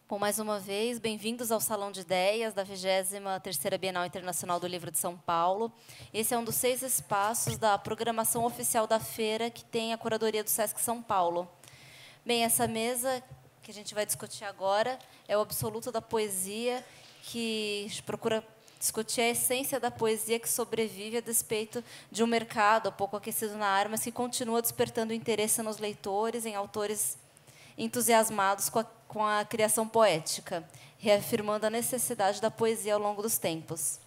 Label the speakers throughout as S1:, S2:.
S1: Bom, mais uma vez, bem-vindos ao Salão de Ideias da 23ª Bienal Internacional do Livro de São Paulo. Esse é um dos 6 espaços da programação oficial da feira, que tem a curadoria do Sesc São Paulo. Bem, essa mesa que a gente vai discutir agora é o Absoluto da Poesia, que procura discutir a essência da poesia que sobrevive a despeito de um mercado pouco aquecido na área, mas que continua despertando interesse nos leitores, em autores entusiasmados com a criação poética, reafirmando a necessidade da poesia ao longo dos tempos.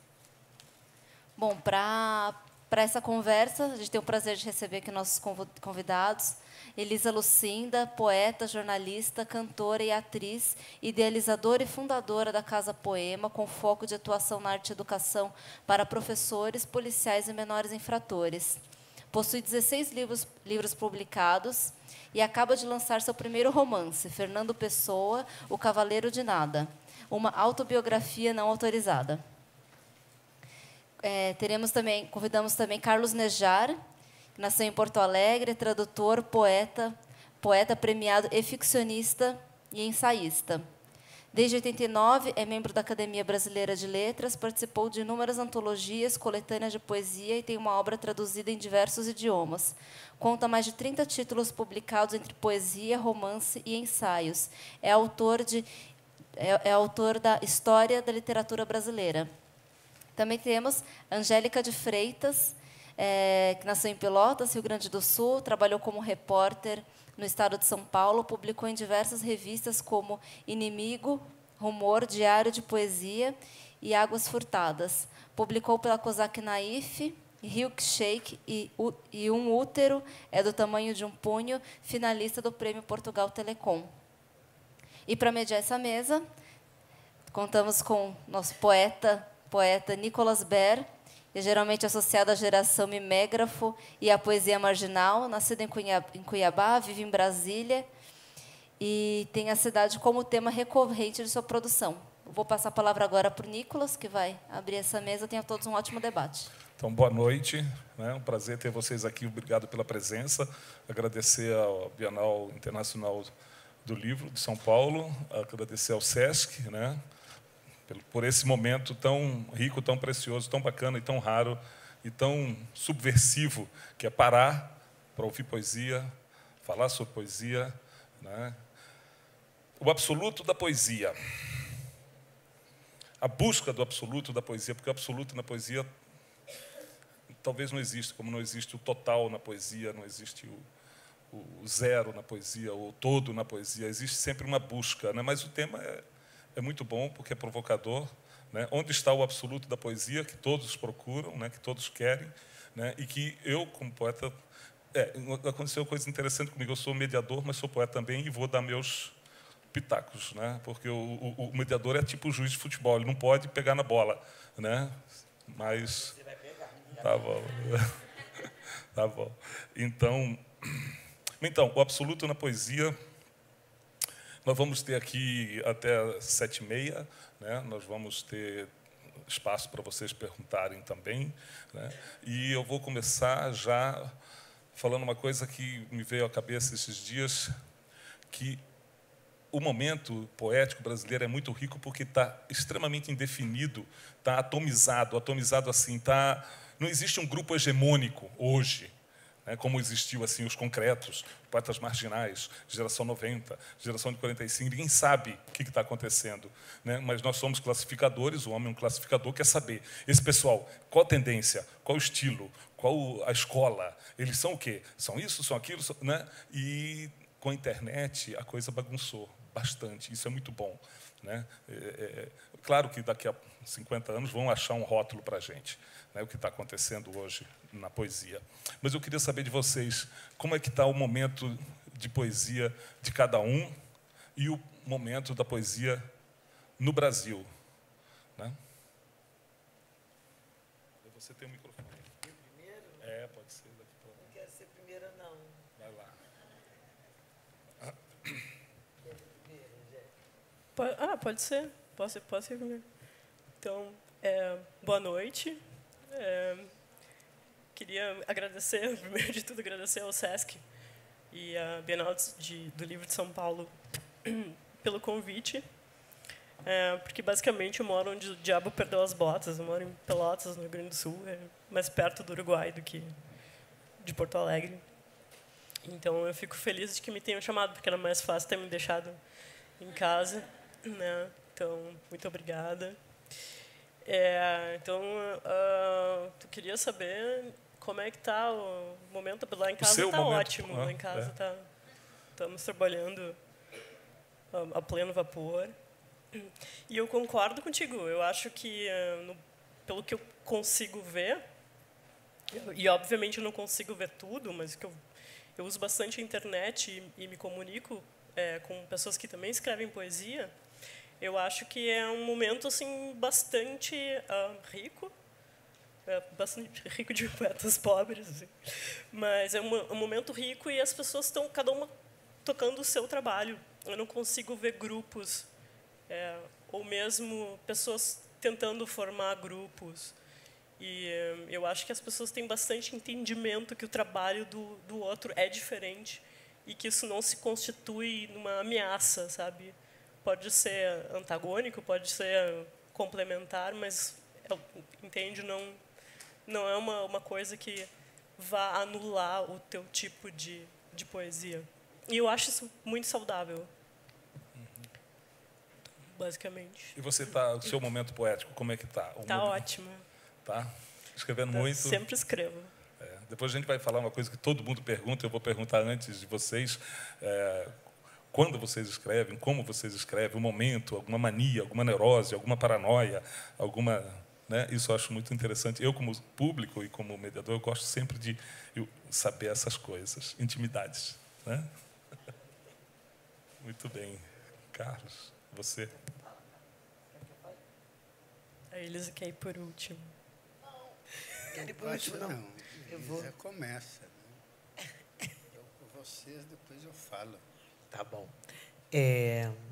S1: Bom, para essa conversa, a gente tem o prazer de receber aqui nossos convidados. Elisa Lucinda, poeta, jornalista, cantora e atriz, idealizadora e fundadora da Casa Poema, com foco de atuação na arte e educação para professores, policiais e menores infratores. Possui 16 livros publicados e acaba de lançar seu primeiro romance, Fernando Pessoa, O Cavaleiro de Nada, uma autobiografia não autorizada. Convidamos também Carlos Nejar, que nasceu em Porto Alegre, tradutor, poeta premiado e ficcionista e ensaísta. Desde 89, é membro da Academia Brasileira de Letras, participou de inúmeras antologias, coletâneas de poesia e tem uma obra traduzida em diversos idiomas. Conta mais de 30 títulos publicados entre poesia, romance e ensaios. É autor da História da Literatura Brasileira. Também temos Angélica de Freitas, que nasceu em Pelotas, Rio Grande do Sul, trabalhou como repórter no estado de São Paulo, publicou em diversas revistas como Inimigo, Rumor, Diário de Poesia e Águas Furtadas. Publicou pela Cosac Naif, Milkshake e Um Útero é do tamanho de um punho, finalista do Prêmio Portugal Telecom. E, para mediar essa mesa, contamos com nosso poeta Nicolas Ber, é geralmente associado à geração mimégrafo e à poesia marginal, nascido em Cuiabá, vive em Brasília e tem a cidade como tema recorrente de sua produção. Eu vou passar a palavra agora para o Nicolas, que vai abrir essa mesa. Tenham todos um ótimo debate.
S2: Então, boa noite. É um prazer ter vocês aqui. Obrigado pela presença. Agradecer ao Bienal Internacional do Livro de São Paulo, agradecer ao Sesc, né, por esse momento tão rico, tão precioso, tão bacana e tão raro e tão subversivo, que é parar para ouvir poesia, falar sobre poesia, né? O absoluto da poesia. A busca do absoluto da poesia, porque o absoluto na poesia talvez não exista, como não existe o total na poesia, não existe o zero na poesia, o todo na poesia, existe sempre uma busca, né? Mas o tema é muito bom, porque é provocador, né? Onde está o absoluto da poesia, que todos procuram, né? Que todos querem, né? E que eu, como poeta... aconteceu coisa interessante comigo. Eu sou mediador, mas sou poeta também, e vou dar meus pitacos, né? Porque o mediador é tipo o juiz de futebol, ele não pode pegar na bola, né? Mas... Você vai pegar. Tá bom. Tá bom. Então, o absoluto na poesia... Nós vamos ter aqui até 7h30, né? Nós vamos ter espaço para vocês perguntarem também, né? E eu vou começar já falando uma coisa que me veio à cabeça esses dias, que o momento poético brasileiro é muito rico porque está extremamente indefinido, está atomizado assim, não existe um grupo hegemônico hoje, como existiu assim os concretos, poetas marginais, geração 90, geração de 45, ninguém sabe o que está acontecendo, né? Mas nós somos classificadores, o homem é um classificador, quer saber, esse pessoal, qual a tendência, qual o estilo, qual a escola, eles são o quê? São isso, são aquilo, né? E com a internet a coisa bagunçou bastante, isso é muito bom, né? Claro que daqui a 50 anos vão achar um rótulo para a gente, né, o que está acontecendo hoje na poesia. Mas eu queria saber de vocês, como é que está o momento de poesia de cada um e o momento da poesia no Brasil, né? Você tem o microfone.
S3: Eu primeiro?
S2: Pode ser daqui para lá.
S3: Não quero ser primeira, não.
S2: Vai lá.
S3: Quer ser primeira, Jé?
S4: Pode ser. Posso ser primeiro. Então, boa noite. Queria agradecer, primeiro de tudo, agradecer ao Sesc e à Bienal do Livro de São Paulo pelo convite. Porque, basicamente, eu moro onde o diabo perdeu as botas. Eu moro em Pelotas, no Rio Grande do Sul, mais perto do Uruguai do que de Porto Alegre. Então, eu fico feliz de que me tenham chamado, porque era mais fácil ter me deixado em casa, né? Então, muito obrigada. Então, tu queria saber como é que está o momento. Lá em casa está ótimo. Lá em casa estamos trabalhando a pleno vapor. E eu concordo contigo. Eu acho que, pelo que eu consigo ver, e obviamente eu não consigo ver tudo, mas que eu uso bastante a internet e me comunico com pessoas que também escrevem poesia. Eu acho que é um momento assim bastante rico, bastante rico de poetas pobres, assim. Mas é um momento rico e as pessoas estão cada uma tocando o seu trabalho. Eu não consigo ver grupos ou mesmo pessoas tentando formar grupos. E eu acho que as pessoas têm bastante entendimento que o trabalho do outro é diferente e que isso não se constitui numa ameaça, sabe? Pode ser antagônico, pode ser complementar, mas, entende, não é uma coisa que vá anular o teu tipo de poesia. E eu acho isso muito saudável, basicamente.
S2: E você o seu momento poético, como é que está?
S4: Está ótimo.
S2: Tá? Escrevendo muito?
S4: Sempre escrevo.
S2: Depois a gente vai falar uma coisa que todo mundo pergunta, eu vou perguntar antes de vocês. Quando vocês escrevem, como vocês escrevem, o momento, alguma mania, alguma neurose, alguma paranoia, alguma... Né? Isso eu acho muito interessante. Eu, como público e como mediador, eu gosto sempre de saber essas coisas, intimidades. Né? Muito bem. Carlos, você?
S4: A Elisa quer ir por último.
S3: Quer ir por último, não?
S5: Eu vou. Já começa. Né? Eu com vocês, depois eu falo.
S3: Tá bom.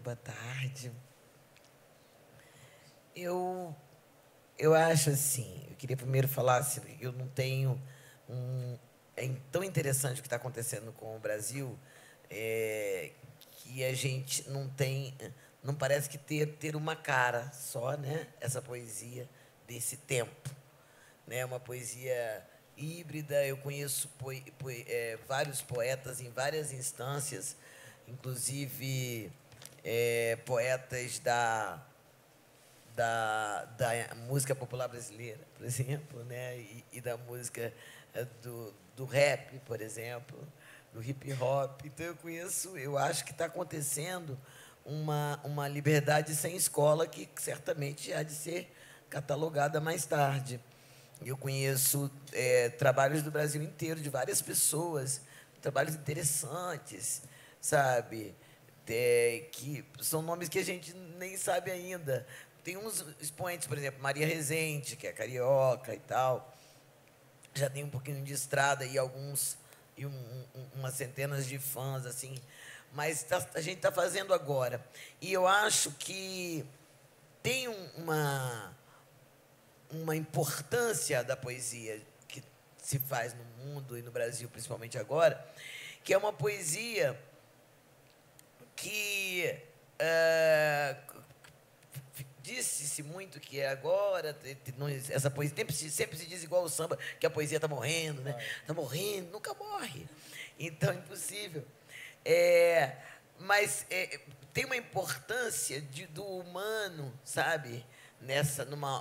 S3: Boa tarde. Eu acho assim, eu queria primeiro falar assim, eu não tenho é tão interessante o que está acontecendo com o Brasil, que a gente não parece que ter uma cara só, né? Essa poesia desse tempo, né? Uma poesia híbrida. Eu conheço vários poetas em várias instâncias, inclusive poetas da música popular brasileira, por exemplo, né? e da música do rap, por exemplo, do hip hop. Então eu acho que está acontecendo uma liberdade sem escola que certamente há de ser catalogada mais tarde. Eu conheço trabalhos do Brasil inteiro, de várias pessoas, trabalhos interessantes, sabe? Que são nomes que a gente nem sabe ainda. Tem uns expoentes, por exemplo, Maria Rezende, que é carioca e tal, já tem um pouquinho de estrada e umas centenas de fãs, assim, mas a gente está fazendo agora. E eu acho que tem uma importância da poesia que se faz no mundo e no Brasil, principalmente agora, que é uma poesia que disse-se muito que agora essa poesia sempre se diz igual ao samba, que a poesia está morrendo, né? Está morrendo, nunca morre. Então é impossível. Mas tem uma importância do humano, sabe?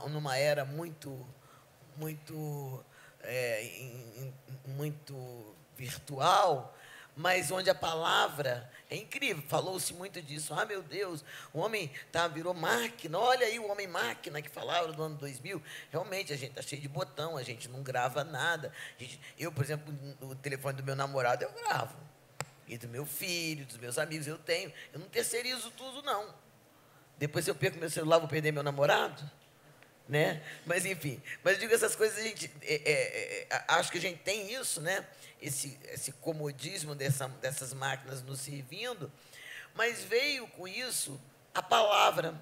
S3: Numa era muito virtual, mas onde a palavra é incrível. Falou-se muito disso. Ah, meu Deus, o homem virou máquina. Olha aí o homem máquina que falava no ano 2000. Realmente, a gente está cheio de botão, a gente não grava nada. Eu, por exemplo, no telefone do meu namorado, eu gravo. E do meu filho, dos meus amigos, eu tenho. Eu não terceirizo tudo, não. Depois, se eu perco meu celular, vou perder meu namorado? Né? Mas, enfim. Mas eu digo essas coisas, a gente... acho que a gente tem isso, né? Esse comodismo dessas máquinas nos servindo, mas veio com isso a palavra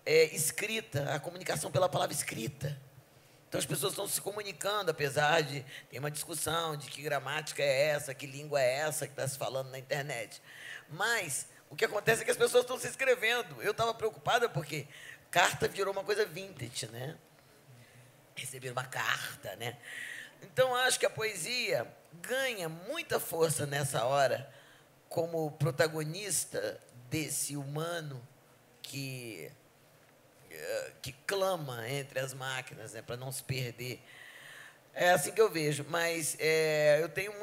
S3: escrita, a comunicação pela palavra escrita. Então, as pessoas estão se comunicando, apesar de ter uma discussão de que gramática é essa, que língua é essa que está se falando na internet. Mas O que acontece é que as pessoas estão se inscrevendo. Eu estava preocupada porque carta virou uma coisa vintage, né? Receber uma carta, né? Então, acho que a poesia ganha muita força nessa hora como protagonista desse humano que clama entre as máquinas, né, para não se perder. É assim que eu vejo. Mas eu tenho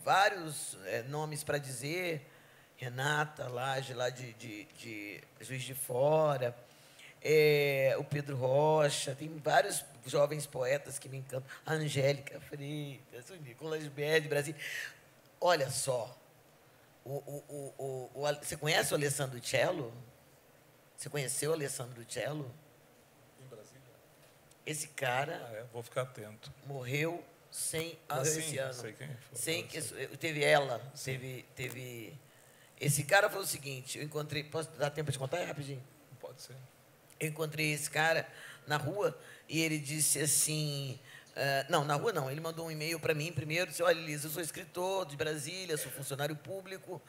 S3: vários nomes para dizer. Renata Lage, lá de Juiz de Fora, o Pedro Rocha, tem vários jovens poetas que me encantam. A Angélica Freitas, o Nicolas Berg, de Brasília. Olha só, você conhece o Alessandro Cello? Você conheceu o Alessandro Cello?
S2: Em Brasília?
S3: Esse cara...
S2: vou ficar atento.
S3: Morreu
S2: sim,
S3: esse ano.
S2: Sei quem foi.
S3: Teve ela, teve... Esse cara foi o seguinte, eu encontrei... Posso dar tempo de contar rapidinho?
S2: Pode ser.
S3: Eu encontrei esse cara na rua e ele disse assim... não, na rua não. Ele mandou um e-mail para mim primeiro, disse, olha, Elisa, eu sou escritor de Brasília, sou funcionário público,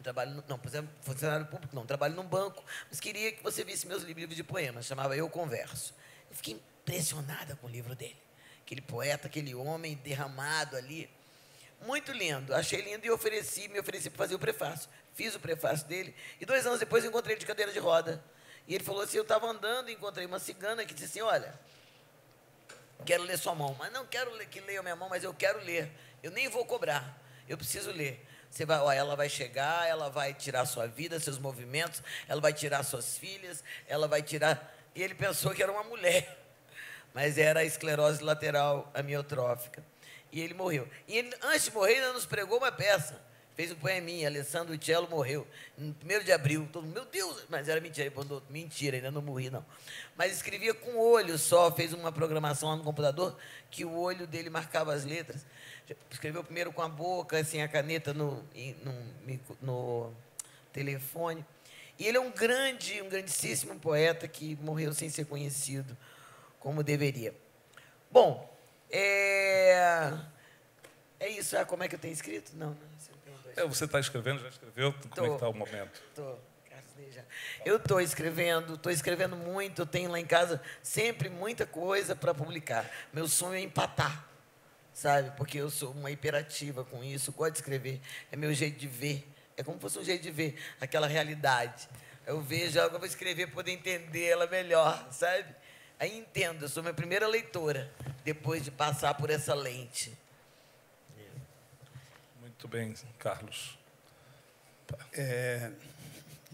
S3: trabalho... Não, por exemplo, funcionário público não, trabalho num banco, mas queria que você visse meus livros de poemas, chamava Eu Converso. Eu fiquei impressionada com o livro dele. Aquele poeta, aquele homem derramado ali. Muito lindo, achei lindo e me ofereci para fazer o prefácio. Fiz o prefácio dele e 2 anos depois eu encontrei ele de cadeira de roda. E ele falou assim, eu estava andando e encontrei uma cigana que disse assim, olha, quero ler sua mão, mas não quero que leia a minha mão, mas eu quero ler. Eu nem vou cobrar, eu preciso ler. Você vai, ela vai chegar, ela vai tirar sua vida, seus movimentos, ela vai tirar suas filhas, ela vai tirar... E ele pensou que era uma mulher, mas era a esclerose lateral amiotrófica. E ele morreu. E ele, antes de morrer, ainda nos pregou uma peça. Fez um poeminha, Alessandro Cello morreu. No 1º de abril, todo mundo, meu Deus, mas era mentira, ele mandou, mentira, ainda não morri, não. Mas escrevia com o olho só, fez uma programação lá no computador, que o olho dele marcava as letras. Escreveu primeiro com a boca, assim, a caneta no telefone. E ele é um grandíssimo poeta que morreu sem ser conhecido como deveria. Bom, é isso. Como é que eu tenho escrito? Não.
S2: Você está escrevendo, já escreveu? Como é que está o momento?
S3: Eu estou escrevendo muito, eu tenho lá em casa sempre muita coisa para publicar. Meu sonho é empatar, sabe? Porque eu sou uma hiperativa com isso, gosto de escrever, é meu jeito de ver, é como se fosse um jeito de ver aquela realidade. Eu vejo algo, eu vou escrever para poder entender ela melhor, sabe? Aí entendo, eu sou minha primeira leitora, depois de passar por essa lente.
S2: Muito bem, Carlos.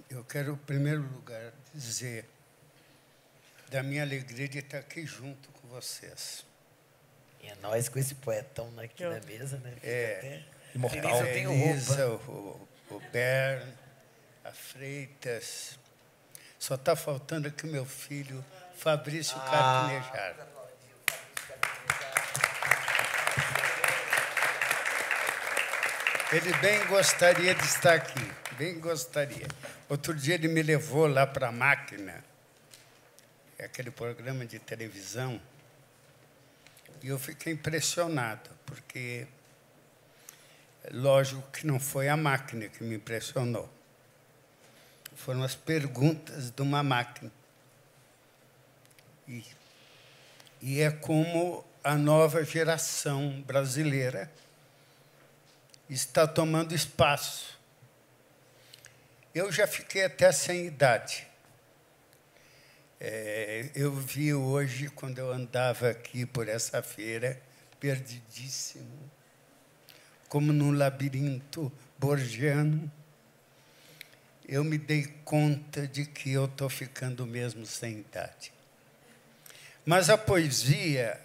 S5: Eu quero, em primeiro lugar, dizer da minha alegria de estar aqui junto com vocês.
S3: E é nós com esse poetão aqui na mesa, né?
S2: Imortal.
S5: A Elisa, o Bern, a Freitas. Só está faltando aqui o meu filho, Fabrício Carpinejar. Ele bem gostaria de estar aqui, bem gostaria. Outro dia ele me levou lá para a Máquina, aquele programa de televisão, e eu fiquei impressionado, porque, lógico que não foi a máquina que me impressionou. Foram as perguntas de uma máquina. E é como a nova geração brasileira está tomando espaço. Eu já fiquei até sem idade. Eu vi hoje, quando eu andava aqui por essa feira, perdidíssimo, como num labirinto borgiano, eu me dei conta de que eu estou ficando mesmo sem idade. Mas a poesia,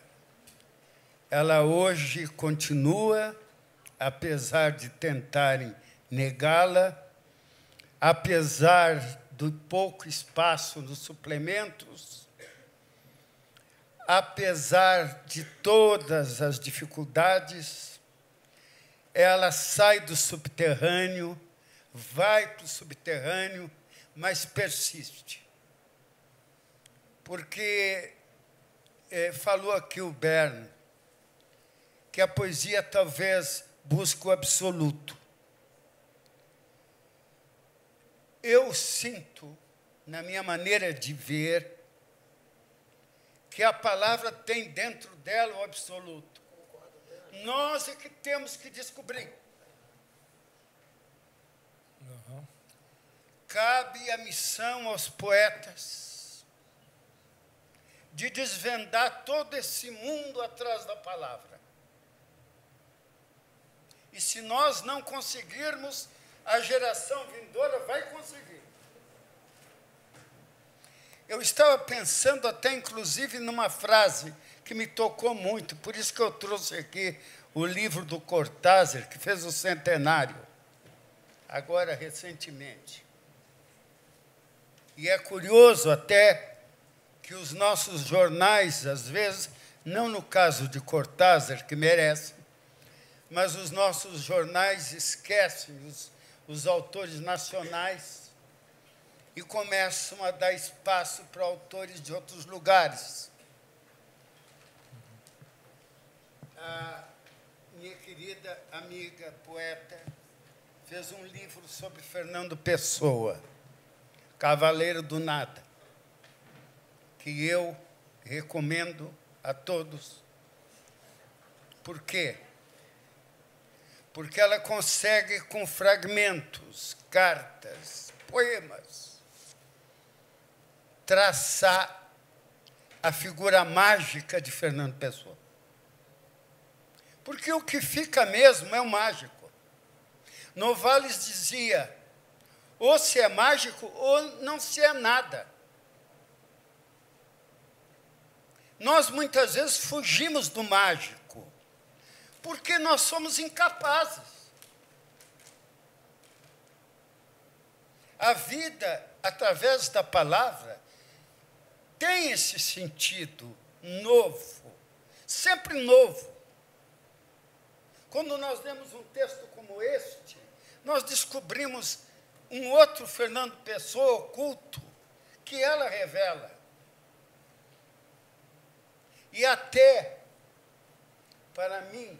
S5: ela hoje continua, apesar de tentarem negá-la, apesar do pouco espaço nos suplementos, apesar de todas as dificuldades, ela sai do subterrâneo, vai para o subterrâneo, mas persiste. Porque falou aqui o Bern, que a poesia talvez busque o absoluto. eu sinto, na minha maneira de ver, que a palavra tem dentro dela o absoluto. Nós é que temos que descobrir. Cabe a missão aos poetas de desvendar todo esse mundo atrás da palavra. E se nós não conseguirmos, a geração vindoura vai conseguir. Eu estava pensando até, inclusive, numa frase que me tocou muito, por isso que eu trouxe aqui o livro do Cortázar, que fez o centenário, agora, recentemente. E é curioso até que os nossos jornais, às vezes, não no caso de Cortázar, que merece, mas os nossos jornais esquecem os autores nacionais e começam a dar espaço para autores de outros lugares. A minha querida amiga poeta fez um livro sobre Fernando Pessoa, Cavaleiro do Nada, que eu recomendo a todos. Por quê? Porque ela consegue, com fragmentos, cartas, poemas, traçar a figura mágica de Fernando Pessoa. Porque o que fica mesmo é o mágico. Novalis dizia, ou se é mágico ou não se é nada. Nós, muitas vezes, fugimos do mágico, porque nós somos incapazes. A vida, através da palavra, tem esse sentido novo, sempre novo. Quando nós lemos um texto como este, nós descobrimos um outro Fernando Pessoa oculto, que ela revela. E até, para mim,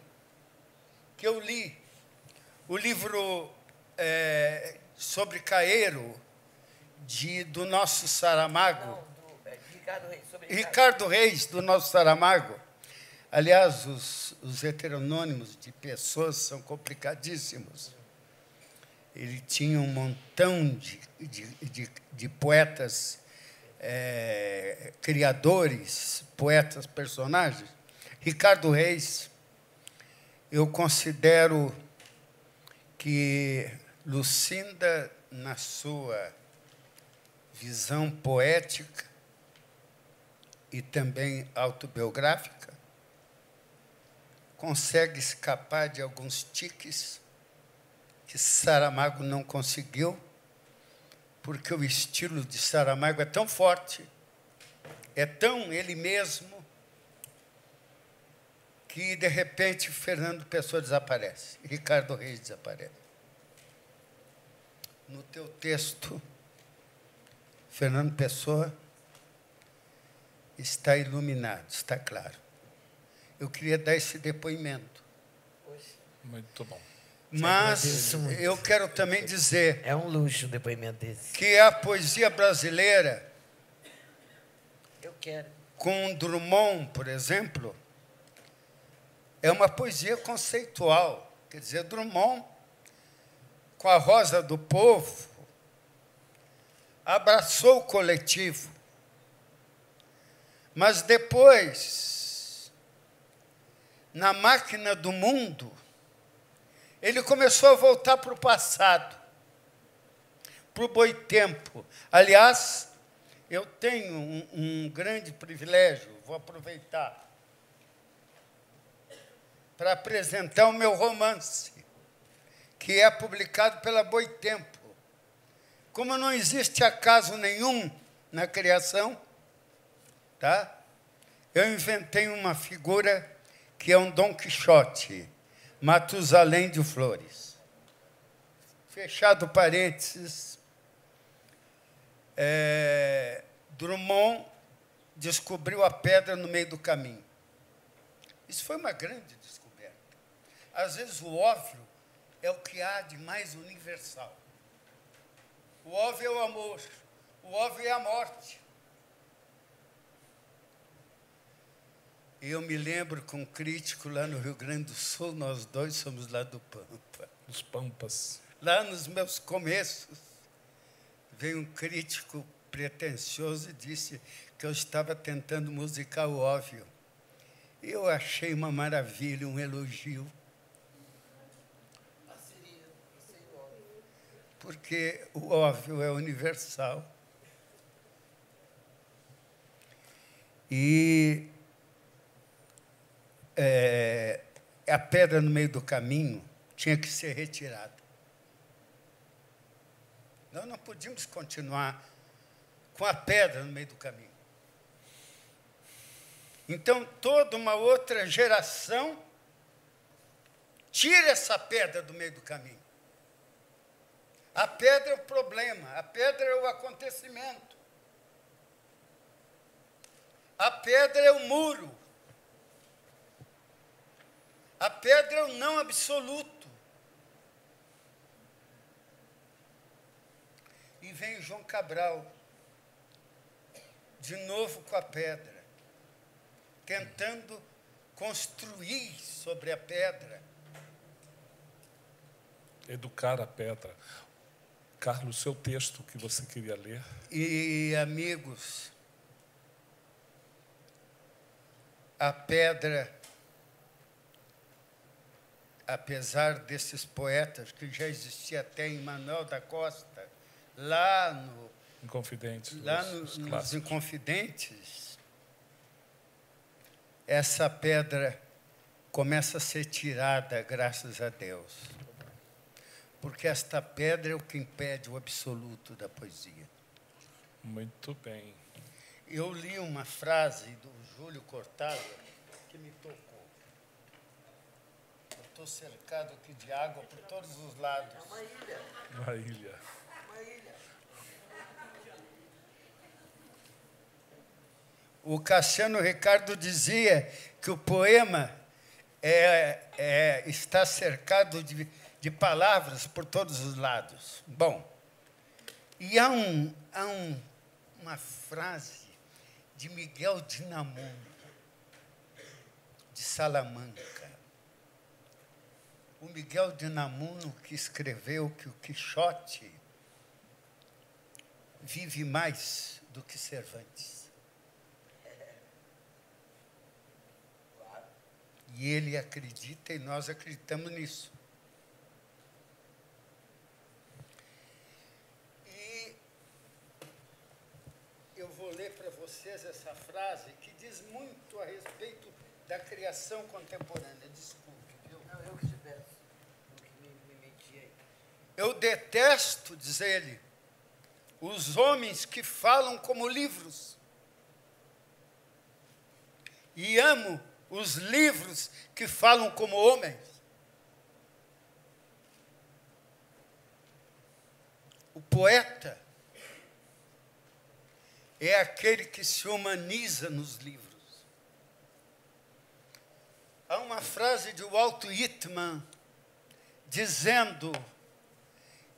S5: que eu li o livro sobre Caeiro, do nosso Saramago, Ricardo Reis, do nosso Saramago. Aliás, os heteronônimos de pessoas são complicadíssimos. Ele tinha um montão de poetas, criadores, poetas, personagens. Ricardo Reis, eu considero que Lucinda, na sua visão poética e também autobiográfica, consegue escapar de alguns tiques que Saramago não conseguiu, porque o estilo de Saramago é tão forte, é tão ele mesmo, que, de repente, Fernando Pessoa desaparece, Ricardo Reis desaparece. No teu texto, Fernando Pessoa está iluminado, está claro. Eu queria dar esse depoimento.
S2: Muito bom.
S5: Mas eu quero também dizer...
S3: É um luxo um depoimento desse.
S5: Que a poesia brasileira,
S3: eu quero,
S5: com Drummond, por exemplo, é uma poesia conceitual. Quer dizer, Drummond, com a Rosa do Povo, abraçou o coletivo. Mas depois, na Máquina do Mundo, ele começou a voltar para o passado, para o boitempo. Aliás, eu tenho um grande privilégio, vou aproveitar, para apresentar o meu romance, que é publicado pela Boitempo. Como não existe acaso nenhum na criação, tá? Eu inventei uma figura que é um Dom Quixote, Matusalém de Flores. Fechado parênteses, Drummond descobriu a pedra no meio do caminho. Isso foi uma grande descoberta. Às vezes o óbvio é o que há de mais universal. O O óbvio é o amor. O óbvio é a morte. E eu me lembro com um crítico lá no Rio Grande do Sul, nós dois somos lá do Pampa.
S2: Dos Pampas.
S5: Lá nos meus começos, veio um crítico pretensioso e disse que eu estava tentando musicar o óbvio. E eu achei uma maravilha, um elogio. Porque o óbvio é universal. E a pedra no meio do caminho tinha que ser retirada. Nós não podíamos continuar com a pedra no meio do caminho. Então, toda uma outra geração tira essa pedra do meio do caminho. A pedra é o problema, a pedra é o acontecimento. A pedra é o muro. A pedra é o não absoluto. E vem o João Cabral, de novo com a pedra, tentando construir sobre a pedra.
S2: Educar a pedra. Carlos, seu texto que você queria ler.
S5: E, amigos, a pedra, apesar desses poetas, que já existia até em Manuel da Costa, lá no
S2: Inconfidentes.
S5: Lá nos Inconfidentes, essa pedra começa a ser tirada, graças a Deus. Porque esta pedra é o que impede o absoluto da poesia.
S2: Muito bem.
S5: Eu li uma frase do Júlio Cortázar que me tocou. Eu estou cercado aqui de água por todos os lados. É uma ilha.
S2: Uma ilha.
S5: Uma ilha. O Cassiano Ricardo dizia que o poema está cercado de palavras por todos os lados. Bom, e há uma frase de Miguel de Unamuno, de Salamanca. O Miguel de Unamuno, que escreveu que o Quixote vive mais do que Cervantes. E ele acredita e nós acreditamos nisso. E eu vou ler para vocês essa frase que diz muito a respeito da criação contemporânea. Desculpe, viu?
S3: Não, eu que te peço. Eu que me meti aí.
S5: Eu detesto, diz ele, os homens que falam como livros. E amo os livros que falam como homens. O poeta é aquele que se humaniza nos livros. Há uma frase de Walt Whitman dizendo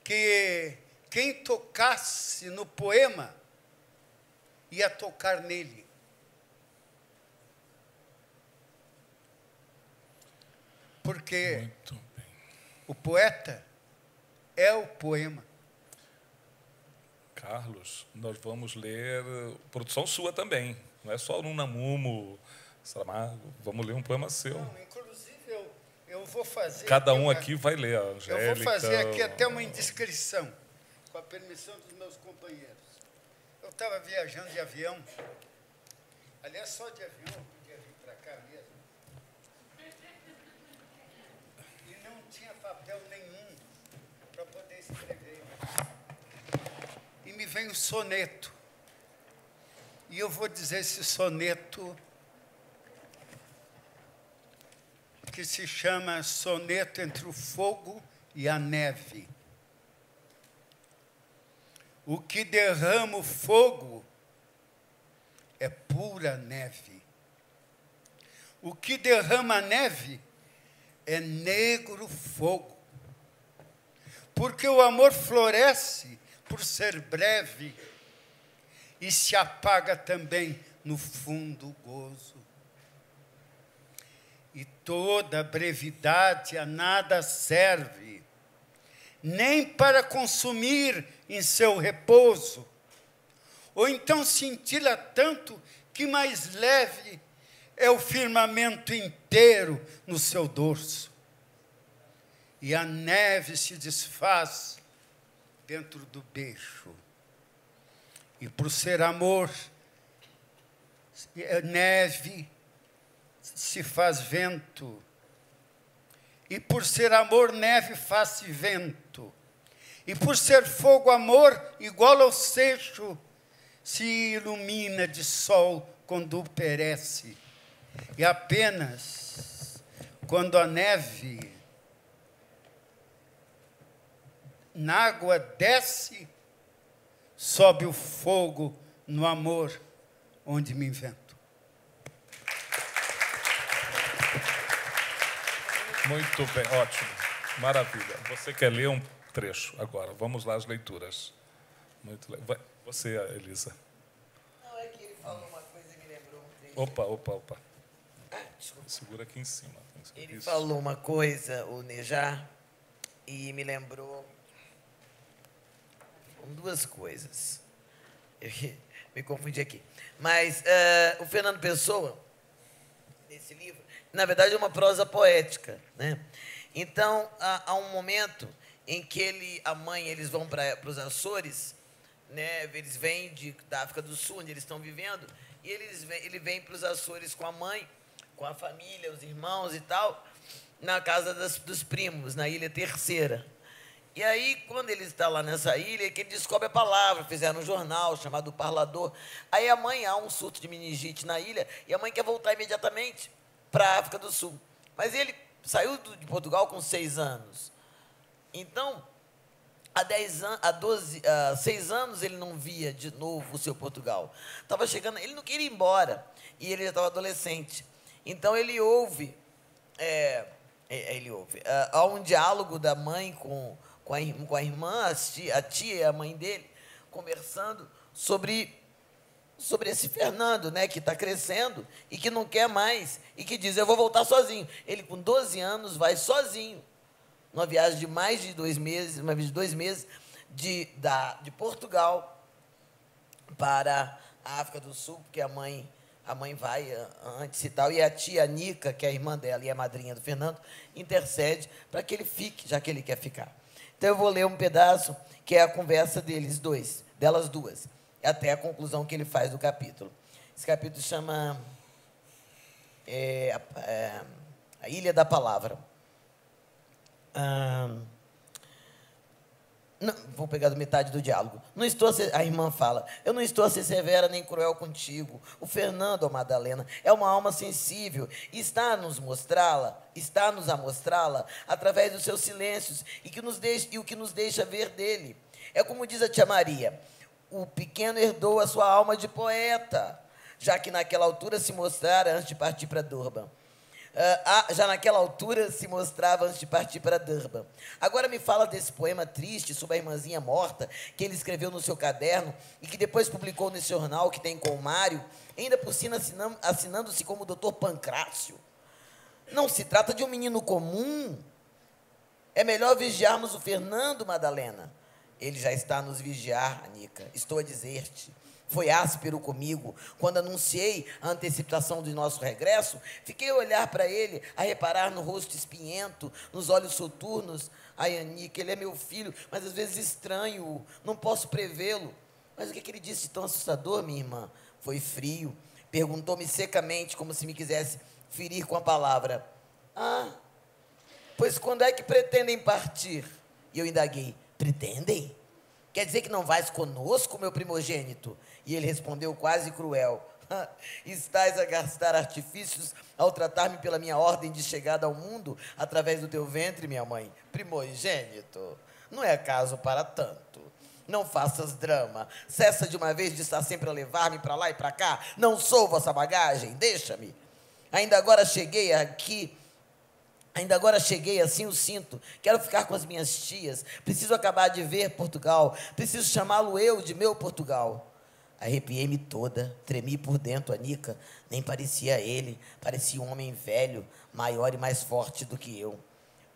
S5: que quem tocasse no poema ia tocar nele. Porque o poeta é o poema.
S2: Carlos, nós vamos ler produção sua também. Não é só no Unamuno, Saramago. Vamos ler um poema seu.
S5: Não, inclusive, eu vou fazer...
S2: Cada um aqui vai ler, a Angélica.
S5: Eu vou fazer aqui até uma indiscrição, com a permissão dos meus companheiros. Eu estava viajando de avião. Aliás, só de avião eu podia vir para cá mesmo. E não tinha papel nenhum para poder escrever. E me vem o soneto. E eu vou dizer esse soneto que se chama Soneto entre o Fogo e a Neve. O que derrama o fogo é pura neve. O que derrama a neve é negro fogo. Porque o amor floresce por ser breve, e se apaga também no fundo o gozo. E toda brevidade a nada serve, nem para consumir em seu repouso, ou então cintila tanto que mais leve é o firmamento inteiro no seu dorso. E a neve se desfaz dentro do beijo. E por ser amor, neve se faz vento. E por ser amor, neve faz-se vento. E por ser fogo, amor, igual ao seixo, se ilumina de sol quando perece. E apenas quando a neve na água desce, sobe o fogo no amor onde me invento.
S2: Muito bem, ótimo, maravilha. Você quer ler um trecho agora? Vamos lá às leituras. Muito legal. Você, Elisa.
S3: Não, é que ele falou uma coisa e me lembrou um trecho.
S2: Opa. Segura aqui em cima.
S3: Ele falou uma coisa, o Nejar, e me lembrou duas coisas. Eu me confundi aqui. Mas o Fernando Pessoa, nesse livro, na verdade é uma prosa poética, né? Então, há um momento em que eles vão para os Açores, né? Eles vêm da África do Sul, onde eles estão vivendo, e ele vem para os Açores com a mãe, com a família, os irmãos e tal, na casa dos primos, na Ilha Terceira. E aí, quando ele está lá nessa ilha, que ele descobre a palavra, fizeram um jornal chamado Parlador. Aí a mãe, há um surto de meningite na ilha, e a mãe quer voltar imediatamente para a África do Sul. Mas ele saiu de Portugal com 6 anos. Então, há 6 anos ele não via de novo o seu Portugal. Estava chegando, ele não queria ir embora, e ele já estava adolescente. Então, ele ouve, há um diálogo da mãe com a irmã, a tia e a mãe dele, conversando sobre esse Fernando, né, que está crescendo e que não quer mais, e que diz, eu vou voltar sozinho. Ele, com 12 anos, vai sozinho, numa viagem de mais de 2 meses, uma viagem de 2 meses, de Portugal para a África do Sul, porque a mãe vai antes e tal, e a tia Nica, que é a irmã dela e a madrinha do Fernando, intercede para que ele fique, já que ele quer ficar. Então, eu vou ler um pedaço, que é a conversa delas duas, até a conclusão que ele faz do capítulo. Esse capítulo chama A Ilha da Palavra. Não, vou pegar da metade do diálogo. A irmã fala, eu não estou a ser severa nem cruel contigo. O Fernando, ó Madalena, é uma alma sensível e está a mostrá-la através dos seus silêncios e o que nos deixa ver dele. É como diz a tia Maria, o pequeno herdou a sua alma de poeta, já que naquela altura se mostrara antes de partir para Durban. Já naquela altura se mostrava antes de partir para Durban. Agora me fala desse poema triste sobre a irmãzinha morta, que ele escreveu no seu caderno e que depois publicou nesse jornal que tem com o Mário, ainda por cima assinando-se como Dr. Pancrácio. Não se trata de um menino comum. É melhor vigiarmos o Fernando, Madalena. Ele já está a nos vigiar, Anica. Estou a dizer-te. Foi áspero comigo. Quando anunciei a antecipação do nosso regresso, fiquei a olhar para ele, a reparar no rosto espinhento, nos olhos soturnos. Ai, Anica, ele é meu filho, mas às vezes estranho-o, não posso prevê-lo. Mas o que ele disse de tão assustador, minha irmã? Foi frio. Perguntou-me secamente, como se me quisesse ferir com a palavra. Pois quando é que pretendem partir? E eu indaguei, pretendem? Quer dizer que não vais conosco, meu primogênito? E ele respondeu quase cruel. Estás a gastar artifícios ao tratar-me pela minha ordem de chegada ao mundo através do teu ventre, minha mãe. Primogênito, não é caso para tanto. Não faças drama. Cessa de uma vez de estar sempre a levar-me para lá e para cá. Não sou vossa bagagem, deixa-me. Ainda agora cheguei aqui Ainda agora cheguei, assim o sinto. Quero ficar com as minhas tias. Preciso acabar de ver Portugal. Preciso chamá-lo eu de meu Portugal. Arrepiei-me toda, tremi por dentro. A Nica nem parecia ele. Parecia um homem velho, maior e mais forte do que eu.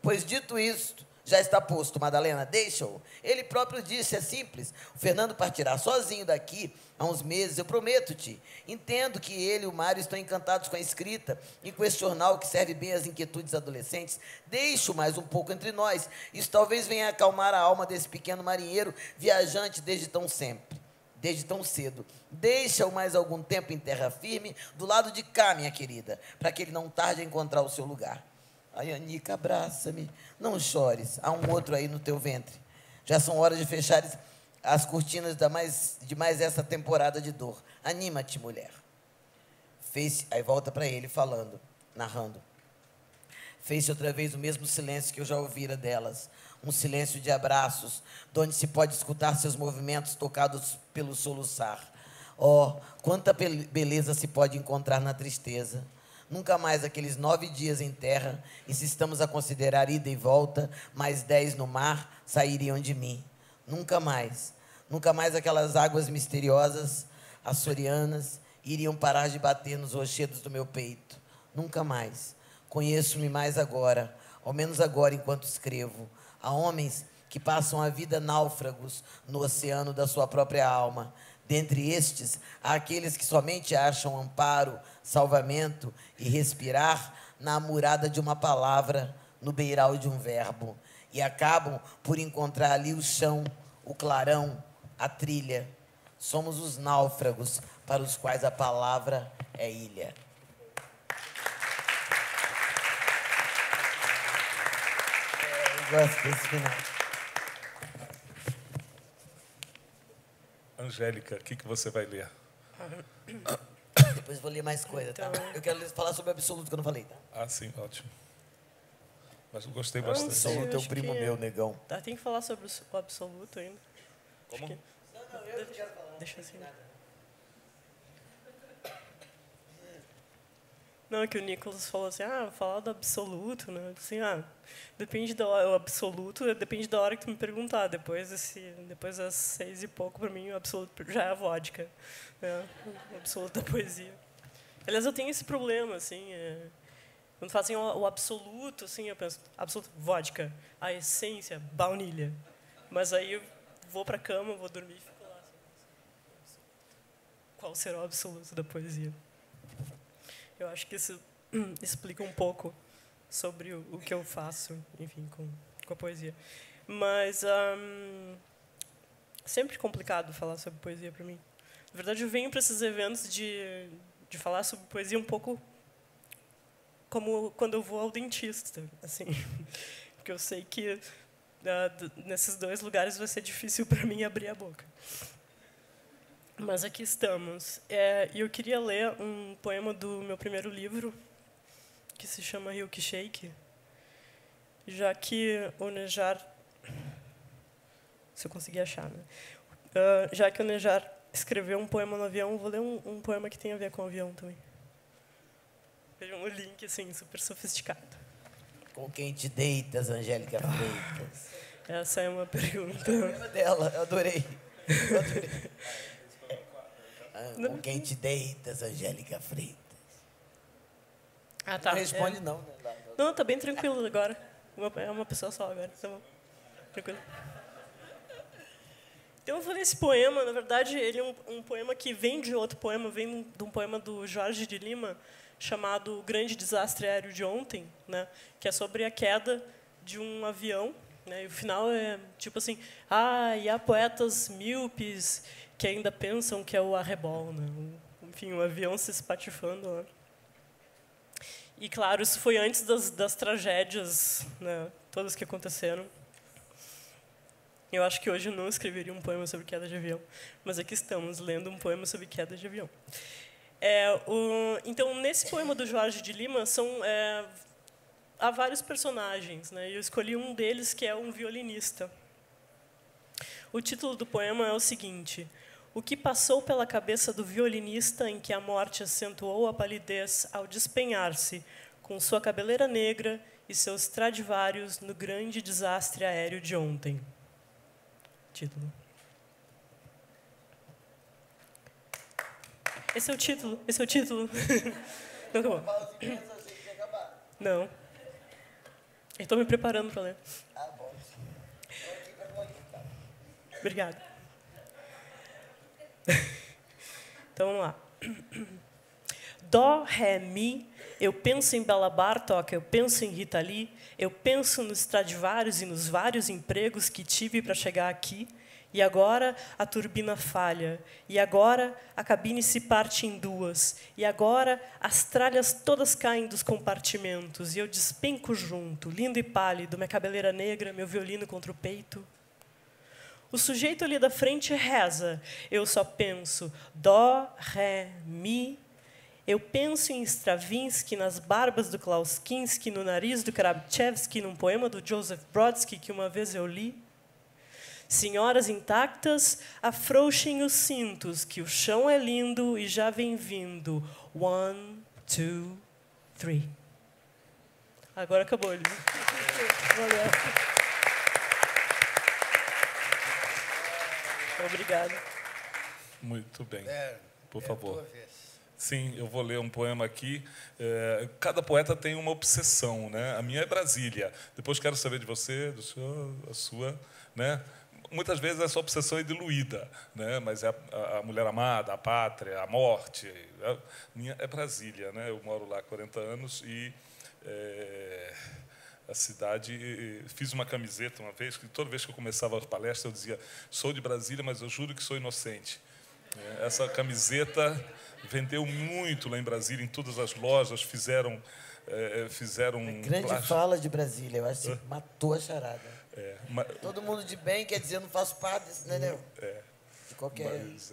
S3: Pois dito isto, já está posto, Madalena, deixa-o. Ele próprio disse, é simples. O Fernando partirá sozinho daqui há uns meses, eu prometo-te. Entendo que ele e o Mário estão encantados com a escrita e com esse jornal que serve bem às inquietudes adolescentes. Deixa-o mais um pouco entre nós. Isso talvez venha acalmar a alma desse pequeno marinheiro viajante desde tão cedo. Deixa-o mais algum tempo em terra firme, do lado de cá, minha querida, para que ele não tarde a encontrar o seu lugar. Ai, Anica, abraça-me. Não chores. Há um outro aí no teu ventre. Já são horas de fechar as cortinas de mais essa temporada de dor. Anima-te, mulher. Aí volta para ele falando, narrando. Fez-se outra vez o mesmo silêncio que eu já ouvira delas. Um silêncio de abraços, de onde se pode escutar seus movimentos tocados pelo soluçar. Oh, quanta beleza se pode encontrar na tristeza. Nunca mais aqueles 9 dias em terra, e se estamos a considerar ida e volta, mais 10 no mar, sairiam de mim. Nunca mais aquelas águas misteriosas, açorianas, iriam parar de bater nos rochedos do meu peito. Nunca mais. Conheço-me mais agora, ao menos agora enquanto escrevo. Há homens que passam a vida náufragos no oceano da sua própria alma. Dentre estes, há aqueles que somente acham amparo, salvamento e respirar na amurada de uma palavra, no beiral de um verbo, e acabam por encontrar ali o chão, o clarão, a trilha. Somos os náufragos para os quais a palavra é ilha. Eu gosto desse final.
S2: Angélica, o que você vai ler?
S3: Depois vou ler mais coisa, tá? Eu quero falar sobre o absoluto que eu não falei, tá?
S2: Ah, sim, ótimo. Mas eu gostei bastante.
S3: Absoluto é um primo meu, negão.
S4: Tá, tem que falar sobre o absoluto ainda.
S2: Como?
S3: Não, eu não quero falar.
S4: Deixa assim. Não, é que o Nicolas falou assim, falar do absoluto, né? Assim, depende da hora, o absoluto depende da hora que tu me perguntar. Depois das 6 e pouco, para mim, o absoluto já é a vodka. Né? O absoluto da poesia. Aliás, eu tenho esse problema, assim, quando fazem o absoluto, assim, eu penso, absoluto, vodka, a essência, baunilha. Mas aí eu vou para a cama, vou dormir e fico lá. Assim, qual será o absoluto da poesia? Eu acho que isso explica um pouco sobre o que eu faço, enfim, com a poesia. Mas sempre complicado falar sobre poesia para mim. Na verdade, eu venho para esses eventos de falar sobre poesia um pouco como quando eu vou ao dentista, assim, porque eu sei que nesses 2 lugares vai ser difícil para mim abrir a boca. Mas aqui estamos. E eu queria ler um poema do meu primeiro livro, que se chama Milkshake, já que o Nejar... Se eu conseguir achar, né? Já que o Nejar escreveu um poema no avião, eu vou ler um poema que tem a ver com o avião também. Vejam o link, assim, super sofisticado.
S3: Com quem te deitas, Angélica Freitas?
S4: Essa é uma pergunta.
S3: É o poema dela, eu adorei. Com quem te deitas, Angélica Freitas?
S4: Tá.
S3: Não responde, não. Né?
S4: Não, tá bem tranquilo agora. É uma pessoa só agora. Tá bom. Tranquilo. Então, eu vou ler esse poema. Na verdade, ele é um poema que vem de outro poema, vem de um poema do Jorge de Lima, chamado O Grande Desastre Aéreo de Ontem, né? Que é sobre a queda de um avião. Né? E o final é tipo assim, e há poetas míopes que ainda pensam que é o arrebol, né? Enfim, um avião se espatifando lá. E, claro, isso foi antes das tragédias, né, todas que aconteceram. Eu acho que hoje eu não escreveria um poema sobre queda de avião, mas aqui estamos, lendo um poema sobre queda de avião. Então, nesse poema do Jorge de Lima, há vários personagens, né, e eu escolhi um deles, que é um violinista. O título do poema é o seguinte: o que passou pela cabeça do violinista em que a morte acentuou a palidez ao despenhar-se, com sua cabeleira negra e seus Stradivarius no grande desastre aéreo de ontem. Título. Esse é o título. Esse é o título. Não acabou. Não. Eu estou me preparando para ler.
S3: Ah, bom.
S4: Obrigada. Então, vamos lá. Dó, Ré, Mi, eu penso em Bela Bartók, eu penso em Rita Lee, eu penso nos Stradivarius e nos vários empregos que tive para chegar aqui, e agora a turbina falha, e agora a cabine se parte em duas, e agora as tralhas todas caem dos compartimentos, e eu despenco junto, lindo e pálido, minha cabeleira negra, meu violino contra o peito. O sujeito ali da frente reza, eu só penso Dó, Ré, Mi. Eu penso em Stravinsky, nas barbas do Klaus Kinski, no nariz do Karabchevsky, num poema do Joseph Brodsky que uma vez eu li. Senhoras intactas, afrouxem os cintos, que o chão é lindo e já vem vindo. 1, 2, 3. Agora acabou, Lívia. Valeu. Obrigado.
S2: Muito bem. Por
S5: É
S2: favor.
S5: tua vez.
S2: Sim, eu vou ler um poema aqui. Cada poeta tem uma obsessão, né? A minha é Brasília. Depois quero saber de você, do senhor, a sua, né? Muitas vezes essa obsessão é diluída, né? Mas é a mulher amada, a pátria, a morte. A minha é Brasília, né? Eu moro lá há 40 anos e a cidade... Fiz uma camiseta uma vez, que toda vez que eu começava as palestras eu dizia: sou de Brasília, mas eu juro que sou inocente. Essa camiseta vendeu muito lá em Brasília, em todas as lojas, fizeram
S3: grande fala de Brasília, eu acho que matou a charada. Todo mundo de bem quer dizer, eu não faço parte desse, entendeu? De qualquer...
S2: Mas,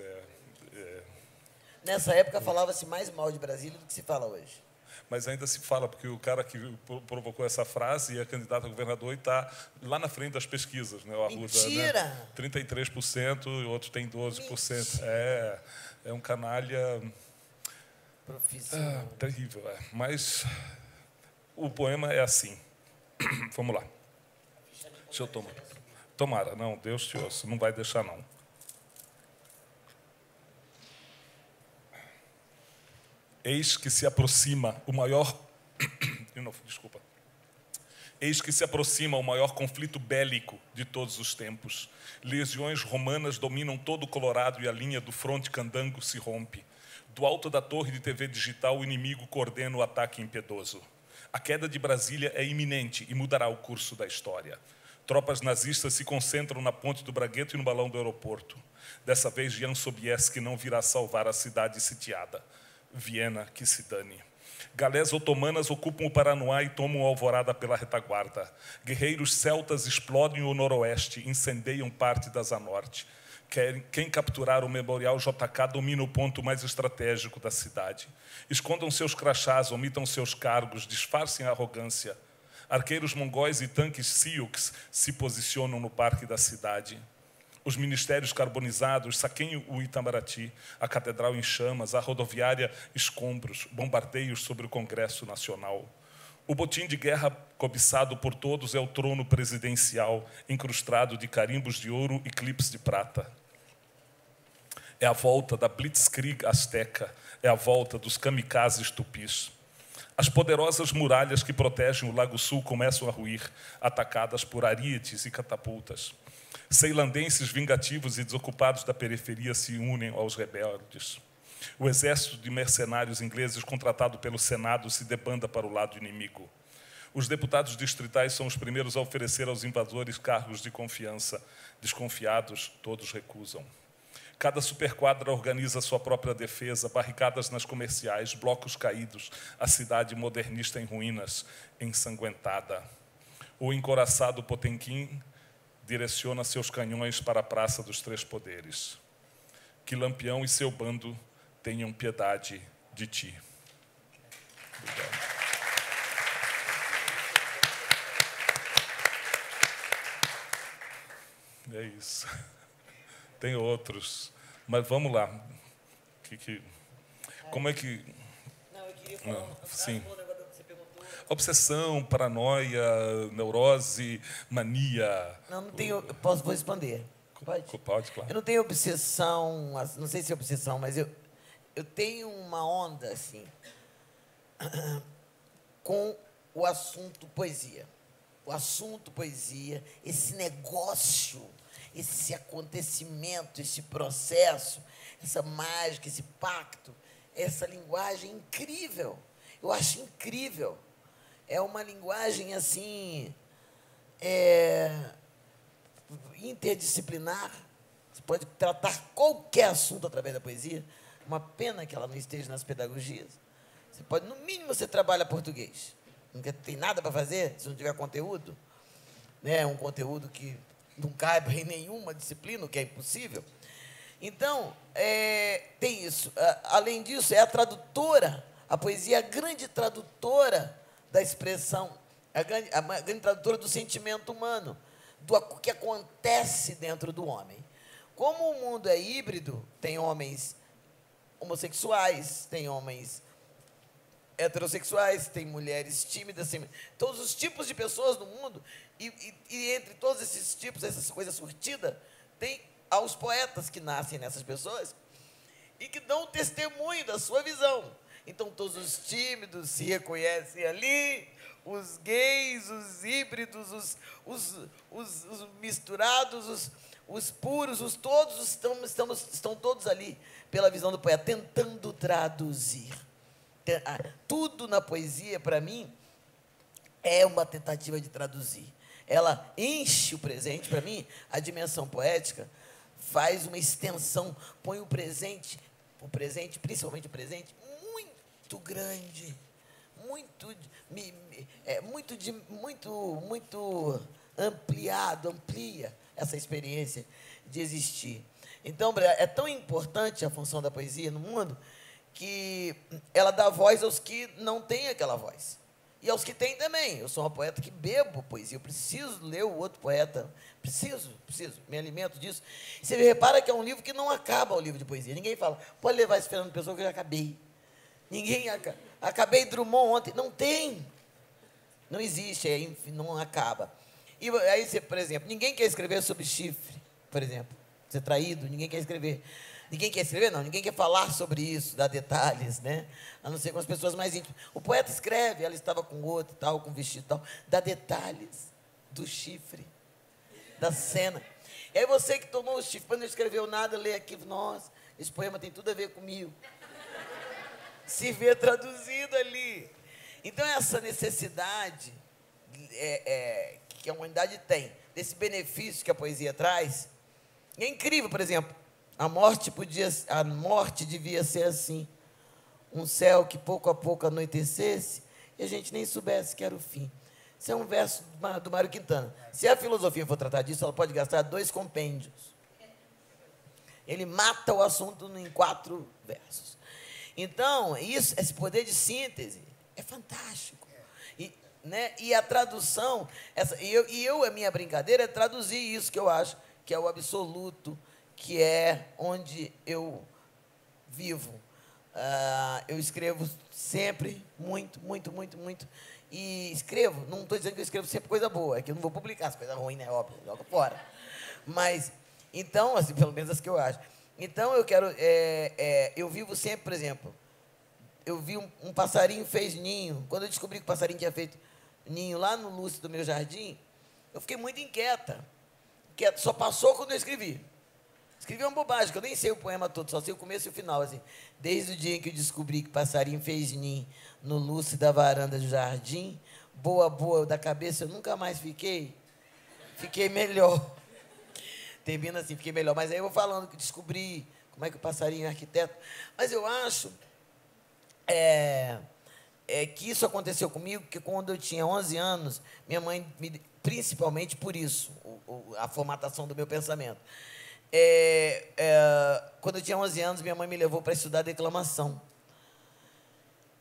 S3: Nessa época falava-se mais mal de Brasília do que se fala hoje.
S2: Mas ainda se fala, porque o cara que provocou essa frase é candidato a governador e está lá na frente das pesquisas, né? O Arruda,
S3: mentira!
S2: Né? 33%, e outro tem 12%. Mentira. É um canalha...
S3: Profissional.
S2: Terrível, Mas o poema é assim. Vamos lá. Deixa eu tomar. Tomara, não, Deus te ouça, não vai deixar, não. Eis que se aproxima o maior... Desculpa. Eis que se aproxima o maior conflito bélico de todos os tempos. Legiões romanas dominam todo o Colorado e a linha do fronte candango se rompe. Do alto da torre de TV digital, o inimigo coordena o ataque impiedoso. A queda de Brasília é iminente e mudará o curso da história. Tropas nazistas se concentram na ponte do Bragueto e no balão do aeroporto. Dessa vez, Jan Sobieski não virá salvar a cidade sitiada. Viena, que se dane. Galés otomanas ocupam o Paranoá e tomam Alvorada pela retaguarda. Guerreiros celtas explodem o noroeste, incendeiam parte da Zanorte. Quem capturar o Memorial JK domina o ponto mais estratégico da cidade. Escondam seus crachás, omitam seus cargos, disfarcem a arrogância. Arqueiros mongóis e tanques Sioux se posicionam no parque da cidade. Os ministérios carbonizados saqueiam o Itamaraty, a catedral em chamas, a rodoviária escombros, bombardeios sobre o Congresso Nacional. O botim de guerra cobiçado por todos é o trono presidencial, incrustado de carimbos de ouro e clipes de prata. É a volta da Blitzkrieg azteca, é a volta dos kamikazes tupis. As poderosas muralhas que protegem o Lago Sul começam a ruir, atacadas por arietes e catapultas. Ceilandenses vingativos e desocupados da periferia se unem aos rebeldes. O exército de mercenários ingleses contratado pelo Senado se debanda para o lado inimigo. Os deputados distritais são os primeiros a oferecer aos invasores cargos de confiança. Desconfiados, todos recusam. Cada superquadra organiza sua própria defesa, barricadas nas comerciais, blocos caídos, a cidade modernista em ruínas, ensanguentada. O encouraçado Potemkin direciona seus canhões para a Praça dos Três Poderes. Que Lampião e seu bando tenham piedade de ti. Obrigado. É isso. Tem outros, mas vamos lá. Como é que...
S3: Não, eu queria falar.
S2: Sim. obsessão, paranoia, neurose, mania.
S3: Não tenho... Vou responder. Pode?
S2: Pode, claro.
S3: Eu não tenho obsessão, não sei se é obsessão, mas eu tenho uma onda, assim, com o assunto poesia. O assunto poesia, esse negócio, esse acontecimento, esse processo, essa mágica, esse pacto, essa linguagem incrível. Eu acho incrível. É uma linguagem, assim, interdisciplinar. Você pode tratar qualquer assunto através da poesia. Uma pena que ela não esteja nas pedagogias. Você pode, no mínimo, você trabalha português. Não tem nada para fazer se não tiver conteúdo. Né? Um conteúdo que não caiba em nenhuma disciplina, o que é impossível. Então, tem isso. Além disso, é a tradutora, a poesia é a grande tradutora da expressão, a grande tradutora do sentimento humano, do que acontece dentro do homem. Como o mundo é híbrido, tem homens homossexuais, tem homens heterossexuais, tem mulheres tímidas, tem todos os tipos de pessoas no mundo, e entre todos esses tipos, essas coisas surtidas, tem aos poetas que nascem nessas pessoas e que dão testemunho da sua visão. Então, todos os tímidos se reconhecem ali, os gays, os híbridos, os misturados, os puros, todos estão todos ali pela visão do poeta, tentando traduzir. Tudo na poesia, para mim, é uma tentativa de traduzir. Ela enche o presente, para mim, a dimensão poética faz uma extensão, põe o presente, principalmente o presente, muito grande, muito ampliado, amplia essa experiência de existir. Então, é tão importante a função da poesia no mundo que ela dá voz aos que não têm aquela voz. E aos que têm também. Eu sou uma poeta que bebo poesia, eu preciso ler o outro poeta, preciso, me alimento disso. Você repara que é um livro que não acaba, o livro de poesia. Ninguém fala, pode levar esse Fernando Pessoa que eu já acabei. Acabei Drummond ontem. Não tem. Não existe, não acaba. E aí, você, por exemplo, ninguém quer escrever sobre chifre, por exemplo. Ser traído, ninguém quer escrever. Ninguém quer escrever, não. Ninguém quer falar sobre isso, dar detalhes, né? A não ser com as pessoas mais íntimas. O poeta escreve, ela estava com outro, tal, com vestido tal. Dá detalhes do chifre, da cena. E aí você que tomou o chifre, mas não escreveu nada, lê aqui, nossa, esse poema tem tudo a ver comigo. Se vê traduzido ali. Então, essa necessidade que a humanidade tem, desse benefício que a poesia traz, é incrível. Por exemplo, a morte devia ser assim, um céu que pouco a pouco anoitecesse e a gente nem soubesse que era o fim. Isso é um verso do Mário Quintana. Se a filosofia for tratar disso, ela pode gastar 2 compêndios. Ele mata o assunto em 4 versos. Então, esse poder de síntese é fantástico. E a tradução, a minha brincadeira é traduzir isso que eu acho que é o absoluto, que é onde eu vivo. Eu escrevo sempre muito. E escrevo, não estou dizendo que eu escrevo sempre coisa boa, é que eu não vou publicar as coisas ruins, né? Óbvio, joga fora. Mas, então, assim, pelo menos as que eu acho. Então, eu quero... eu vivo sempre, por exemplo, eu vi um passarinho fez ninho. Quando eu descobri que o passarinho tinha feito ninho lá no lustre do meu jardim, eu fiquei muito inquieta. Só passou quando eu escrevi. Escrevi uma bobagem, que eu nem sei o poema todo, só sei o começo e o final, assim. Desde o dia em que eu descobri que passarinho fez ninho no lustre da varanda do jardim, boa da cabeça, eu nunca mais fiquei melhor. Termina assim, fiquei melhor. Mas aí eu vou falando que descobri como é que o passarinho é arquiteto. Mas eu acho que isso aconteceu comigo, porque quando eu tinha 11 anos, minha mãe, principalmente por isso, a formatação do meu pensamento. Quando eu tinha 11 anos, minha mãe me levou para estudar declamação.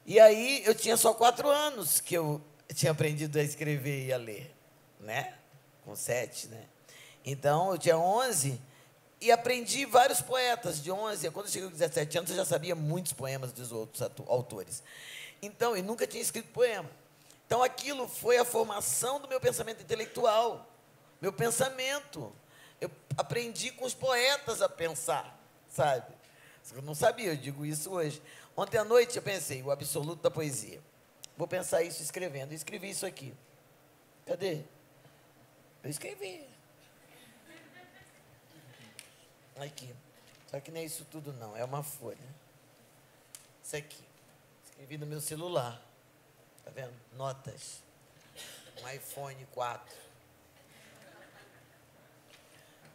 S3: E aí, eu tinha só 4 anos que eu tinha aprendido a escrever e a ler, né? Com 7, né? Então, eu tinha 11 e aprendi vários poetas de 11. Quando eu cheguei com 17 anos, eu já sabia muitos poemas dos outros autores. Então, eu nunca tinha escrito poema. Então, aquilo foi a formação do meu pensamento intelectual, meu pensamento. Eu aprendi com os poetas a pensar, sabe? Eu não sabia, eu digo isso hoje. Ontem à noite eu pensei, o absoluto da poesia. Vou pensar isso escrevendo. Eu escrevi isso aqui. Cadê? Eu escrevi. Aqui. Só que não é isso tudo, não. É uma folha. Isso aqui. Escrevi no meu celular. Tá vendo? Notas. Um iPhone 4.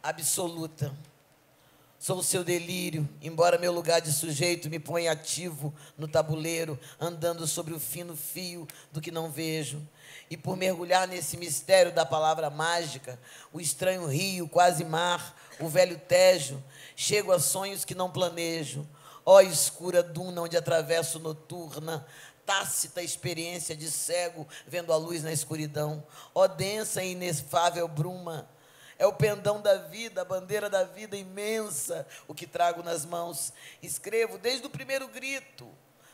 S3: Absoluta. Sou o seu delírio, embora meu lugar de sujeito me ponha ativo no tabuleiro, andando sobre o fino fio do que não vejo. E por mergulhar nesse mistério da palavra mágica, o estranho rio, quase mar, o velho Tejo, chego a sonhos que não planejo. Ó escura duna onde atravesso noturna, tácita experiência de cego, vendo a luz na escuridão. Ó densa e inefável bruma, é o pendão da vida, a bandeira da vida imensa, o que trago nas mãos. Escrevo desde o primeiro grito,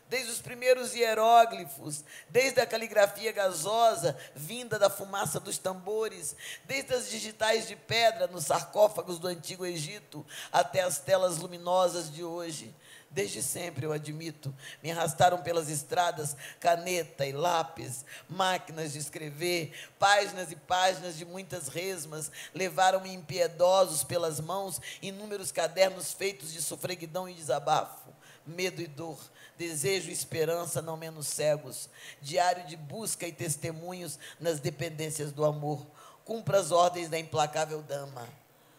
S3: desde os primeiros hieróglifos, desde a caligrafia gasosa, vinda da fumaça dos tambores, desde as digitais de pedra nos sarcófagos do antigo Egito, até as telas luminosas de hoje. Desde sempre, eu admito, me arrastaram pelas estradas caneta e lápis, máquinas de escrever, páginas e páginas de muitas resmas, levaram-me impiedosos pelas mãos inúmeros cadernos feitos de sofreguidão e desabafo, medo e dor, desejo e esperança não menos cegos, diário de busca e testemunhos nas dependências do amor. Cumpra as ordens da implacável dama.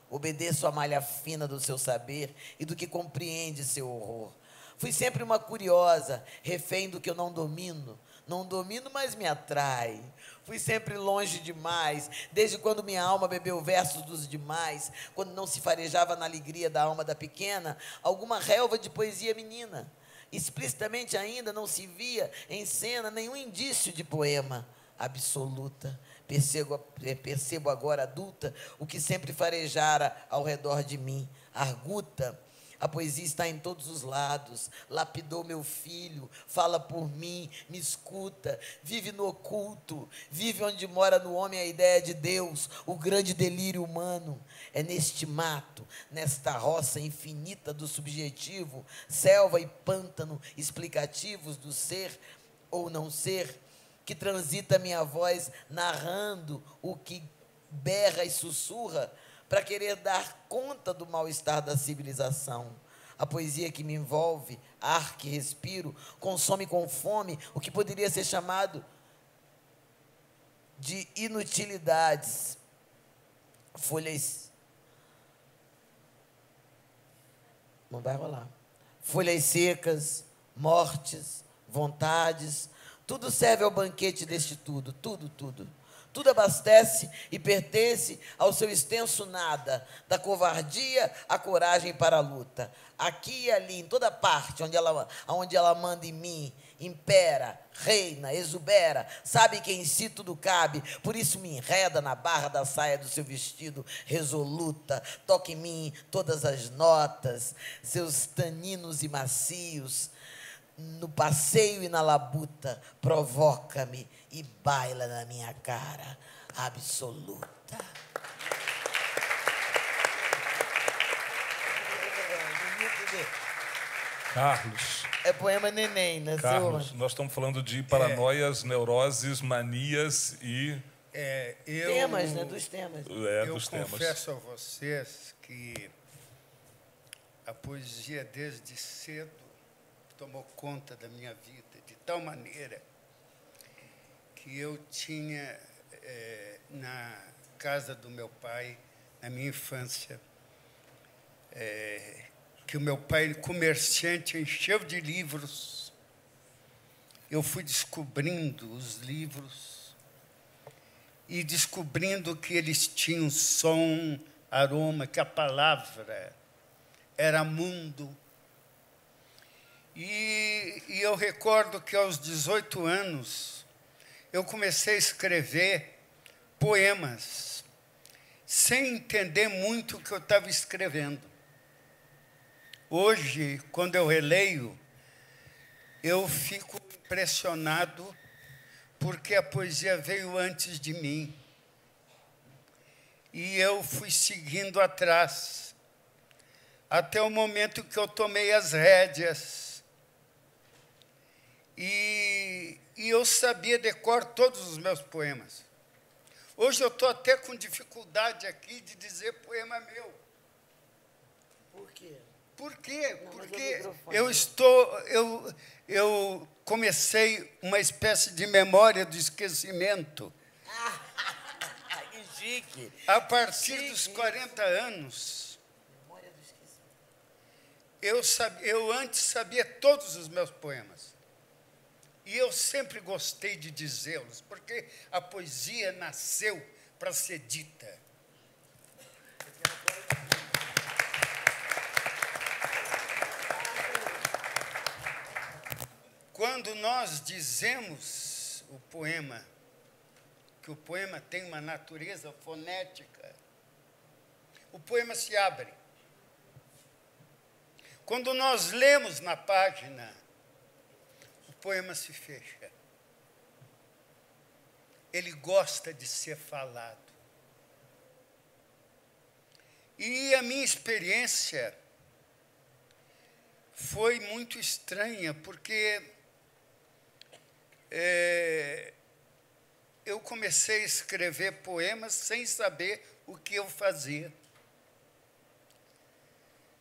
S3: Obedeço à malha fina do seu saber e do que compreende seu horror. Fui sempre uma curiosa, refém do que eu não domino. Não domino, mas me atrai. Fui sempre longe demais, desde quando minha alma bebeu versos dos demais, quando não se farejava na alegria da alma da pequena alguma relva de poesia menina. Explicitamente ainda não se via em cena nenhum indício de poema. Absoluta. Percebo agora, adulta, o que sempre farejara ao redor de mim. Arguta. A poesia está em todos os lados. Lapidou meu filho, fala por mim, me escuta, vive no oculto, vive onde mora no homem a ideia de Deus, o grande delírio humano. É neste mato, nesta roça infinita do subjetivo, selva e pântano explicativos do ser ou não ser, que transita minha voz narrando o que berra e sussurra para querer dar conta do mal-estar da civilização. A poesia que me envolve, ar que respiro, consome com fome o que poderia ser chamado de inutilidades. Folhas... Não vai rolar. Folhas secas, mortes, vontades... Tudo serve ao banquete deste tudo, tudo, tudo. Tudo abastece e pertence ao seu extenso nada, da covardia à coragem para a luta. Aqui e ali, em toda parte, onde ela manda em mim, impera, reina, exubera, sabe que em si tudo cabe, por isso me enreda na barra da saia do seu vestido, resoluta, toca em mim todas as notas, seus taninos e macios, no passeio e na labuta, provoca-me e baila na minha cara, absoluta.
S2: Carlos.
S3: É poema neném, né,
S2: Carlos, nós estamos falando de paranoias, neuroses, manias e...
S3: temas, né, dos temas.
S5: Eu
S2: dos temas.
S5: confesso a vocês que a poesia desde cedo tomou conta da minha vida, de tal maneira que eu tinha, na casa do meu pai, na minha infância, que o meu pai, comerciante, encheu de livros. Eu fui descobrindo os livros e descobrindo que eles tinham som, aroma, que a palavra era mundo. E eu recordo que, aos 18 anos, eu comecei a escrever poemas, sem entender muito o que eu estava escrevendo. Hoje, quando eu releio, eu fico impressionado porque a poesia veio antes de mim. E eu fui seguindo atrás, até o momento que eu tomei as rédeas. E eu sabia de cor todos os meus poemas. Hoje eu estou até com dificuldade aqui de dizer poema meu.
S3: Por quê?
S5: Por quê? Porque eu comecei uma espécie de memória do esquecimento.
S3: Que chique!
S5: A partir dos 40 anos,
S3: Memória do esquecimento.
S5: eu antes sabia todos os meus poemas. E eu sempre gostei de dizê-los, porque a poesia nasceu para ser dita. Quando nós dizemos o poema, que o poema tem uma natureza fonética, o poema se abre. Quando nós lemos na página, o poema se fecha. Ele gosta de ser falado. E a minha experiência foi muito estranha, porque eu comecei a escrever poemas sem saber o que eu fazia.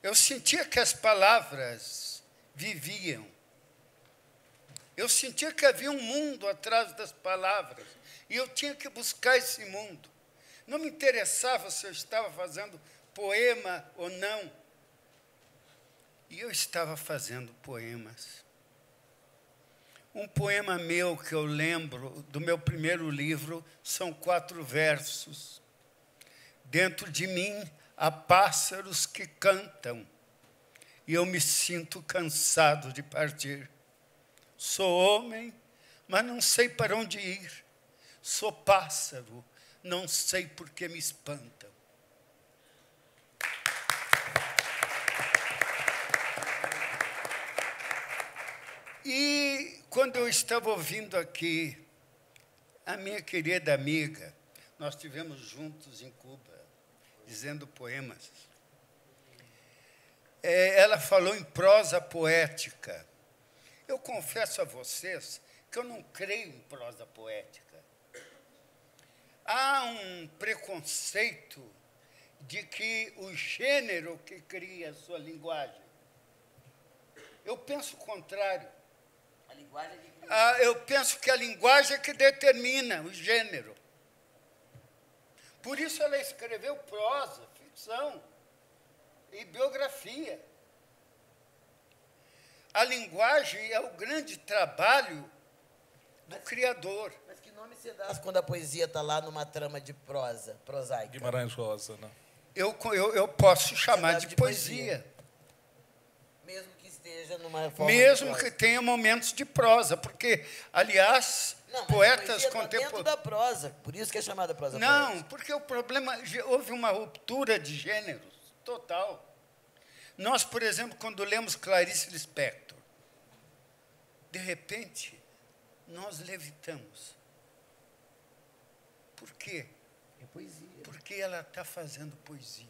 S5: Eu sentia que as palavras viviam. Eu sentia que havia um mundo atrás das palavras, e eu tinha que buscar esse mundo. Não me interessava se eu estava fazendo poema ou não. E eu estava fazendo poemas. Um poema meu que eu lembro, do meu primeiro livro, são 4 versos. Dentro de mim há pássaros que cantam, e eu me sinto cansado de partir. Sou homem, mas não sei para onde ir. Sou pássaro, não sei por que me espantam. E quando eu estava ouvindo aqui a minha querida amiga, nós estivemos juntos em Cuba, dizendo poemas. Ela falou em prosa poética. Eu confesso a vocês que eu não creio em prosa poética. Há um preconceito de que o gênero que cria a sua linguagem. Eu penso o contrário.
S3: A linguagem que cria.
S5: Eu penso que a linguagem é que determina o gênero. Por isso ela escreveu prosa, ficção e biografia. A linguagem é o grande trabalho do criador.
S3: Mas que nome você dá quando a poesia está lá numa trama de prosa, prosaica?
S2: Guimarães Rosa, né?
S5: Eu posso chamar de poesia.
S3: Mesmo que esteja numa forma
S5: Mesmo que tenha momentos de prosa, porque, aliás, poetas
S3: contemporâneos... dentro da prosa, por isso que é chamada prosa
S5: Não,
S3: poética.
S5: porque o problema, houve uma ruptura de gêneros total. Nós, por exemplo, quando lemos Clarice Lispector, de repente, nós levitamos. Por quê?
S3: É poesia.
S5: Porque ela está fazendo poesia.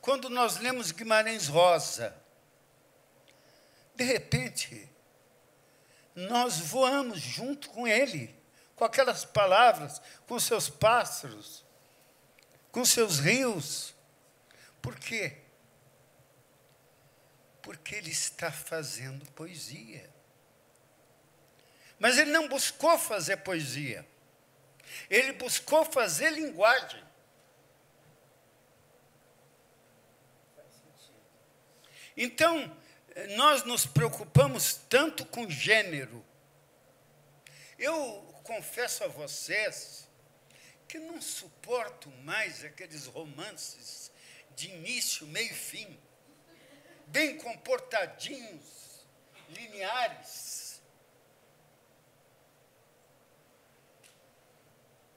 S5: Quando nós lemos Guimarães Rosa, de repente, nós voamos junto com ele, com aquelas palavras, com seus pássaros, com seus rios. Por quê? Porque ele está fazendo poesia. Mas ele não buscou fazer poesia. Ele buscou fazer linguagem. Então, nós nos preocupamos tanto com gênero. Eu confesso a vocês que não suporto mais aqueles romances de início, meio e fim, bem comportadinhos, lineares.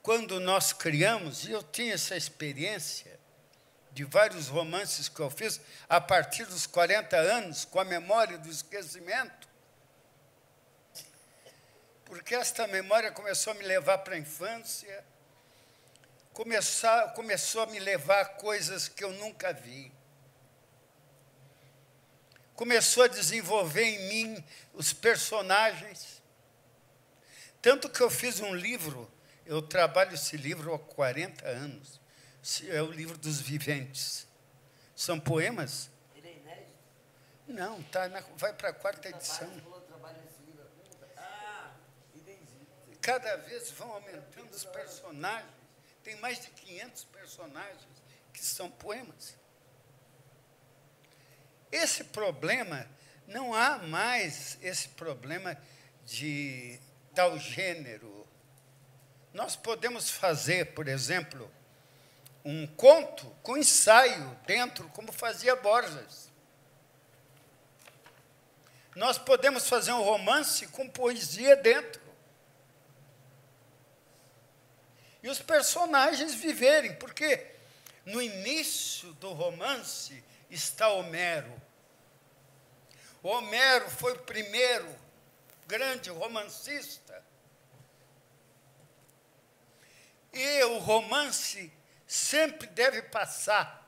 S5: Quando nós criamos, e eu tinha essa experiência de vários romances que eu fiz a partir dos 40 anos, com a memória do esquecimento, porque esta memória começou a me levar para a infância, começou a me levar a coisas que eu nunca vi. Começou a desenvolver em mim os personagens. Tanto que eu fiz um livro, eu trabalho esse livro há 40 anos. É o livro dos viventes. São poemas?
S3: Ele é inédito?
S5: Não, vai para a 4ª edição. Cada vez vão aumentando os personagens. Tem mais de 500 personagens que são poemas. Esse problema, não há mais esse problema de tal gênero. Nós podemos fazer, por exemplo, um conto com ensaio dentro, como fazia Borges. Nós podemos fazer um romance com poesia dentro. E os personagens viverem, porque no início do romance está Homero. Homero foi o primeiro grande romancista. E o romance sempre deve passar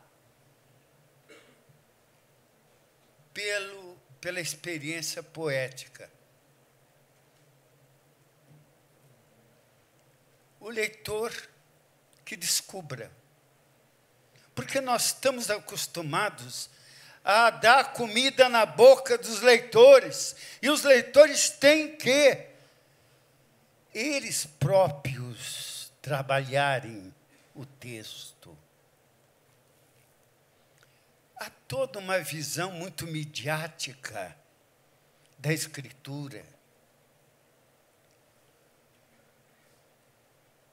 S5: pela experiência poética. O leitor que descubra. Porque nós estamos acostumados a dar comida na boca dos leitores. E os leitores têm que, eles próprios, trabalharem o texto. Há toda uma visão muito midiática da escritura.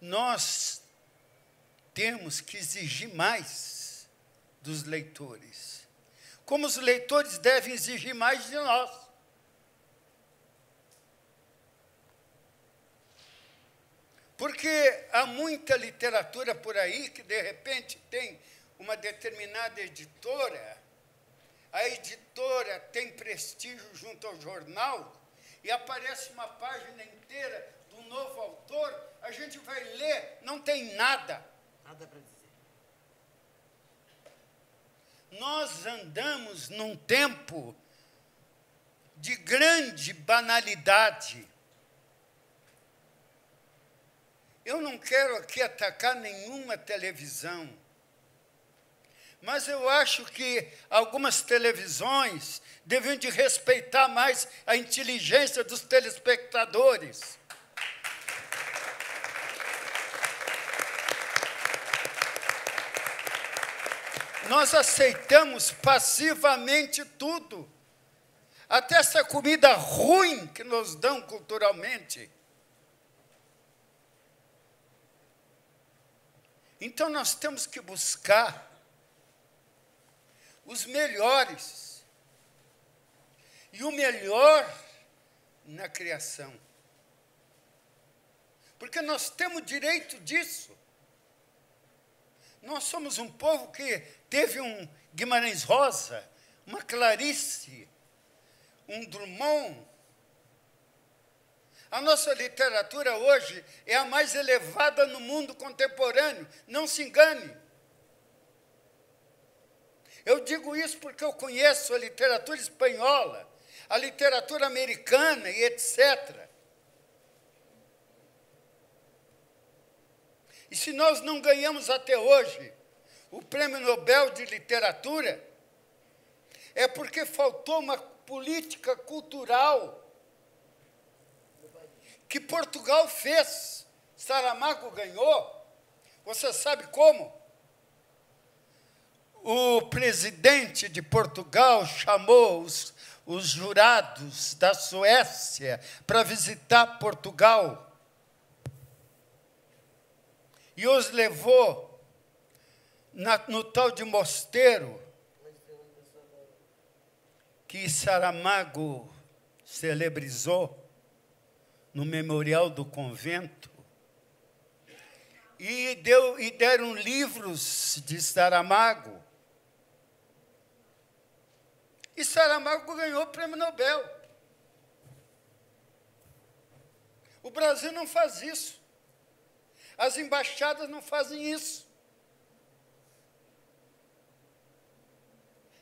S5: Nós temos que exigir mais dos leitores, como os leitores devem exigir mais de nós. Porque há muita literatura por aí que, de repente, tem uma determinada editora, a editora tem prestígio junto ao jornal, e aparece uma página inteira do novo autor, a gente vai ler, não tem nada.
S3: Nada para dizer.
S5: Nós andamos num tempo de grande banalidade. Eu não quero aqui atacar nenhuma televisão, mas eu acho que algumas televisões devem de respeitar mais a inteligência dos telespectadores. Nós aceitamos passivamente tudo, até essa comida ruim que nos dão culturalmente. Então, nós temos que buscar os melhores, e o melhor na criação. Porque nós temos direito disso. Nós somos um povo que teve um Guimarães Rosa, uma Clarice, um Drummond. A nossa literatura hoje é a mais elevada no mundo contemporâneo, não se engane. Eu digo isso porque eu conheço a literatura espanhola, a literatura americana e etc. E se nós não ganhamos até hoje o Prêmio Nobel de Literatura, é porque faltou uma política cultural que Portugal fez. Saramago ganhou. Você sabe como? O presidente de Portugal chamou os jurados da Suécia para visitar Portugal. E os levou no tal de mosteiro que Saramago celebrizou no memorial do convento, e deram livros de Saramago. E Saramago ganhou o Prêmio Nobel. O Brasil não faz isso. As embaixadas não fazem isso.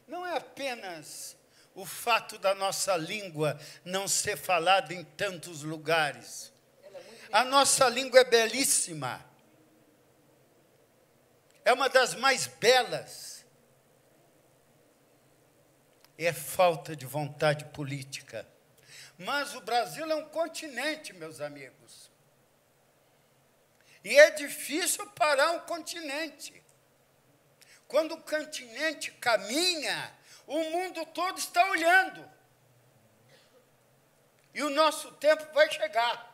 S5: Não é apenas o fato da nossa língua não ser falada em tantos lugares. A nossa língua é belíssima. É uma das mais belas. É falta de vontade política. Mas o Brasil é um continente, meus amigos. E é difícil parar um continente. Quando o continente caminha, o mundo todo está olhando. E o nosso tempo vai chegar.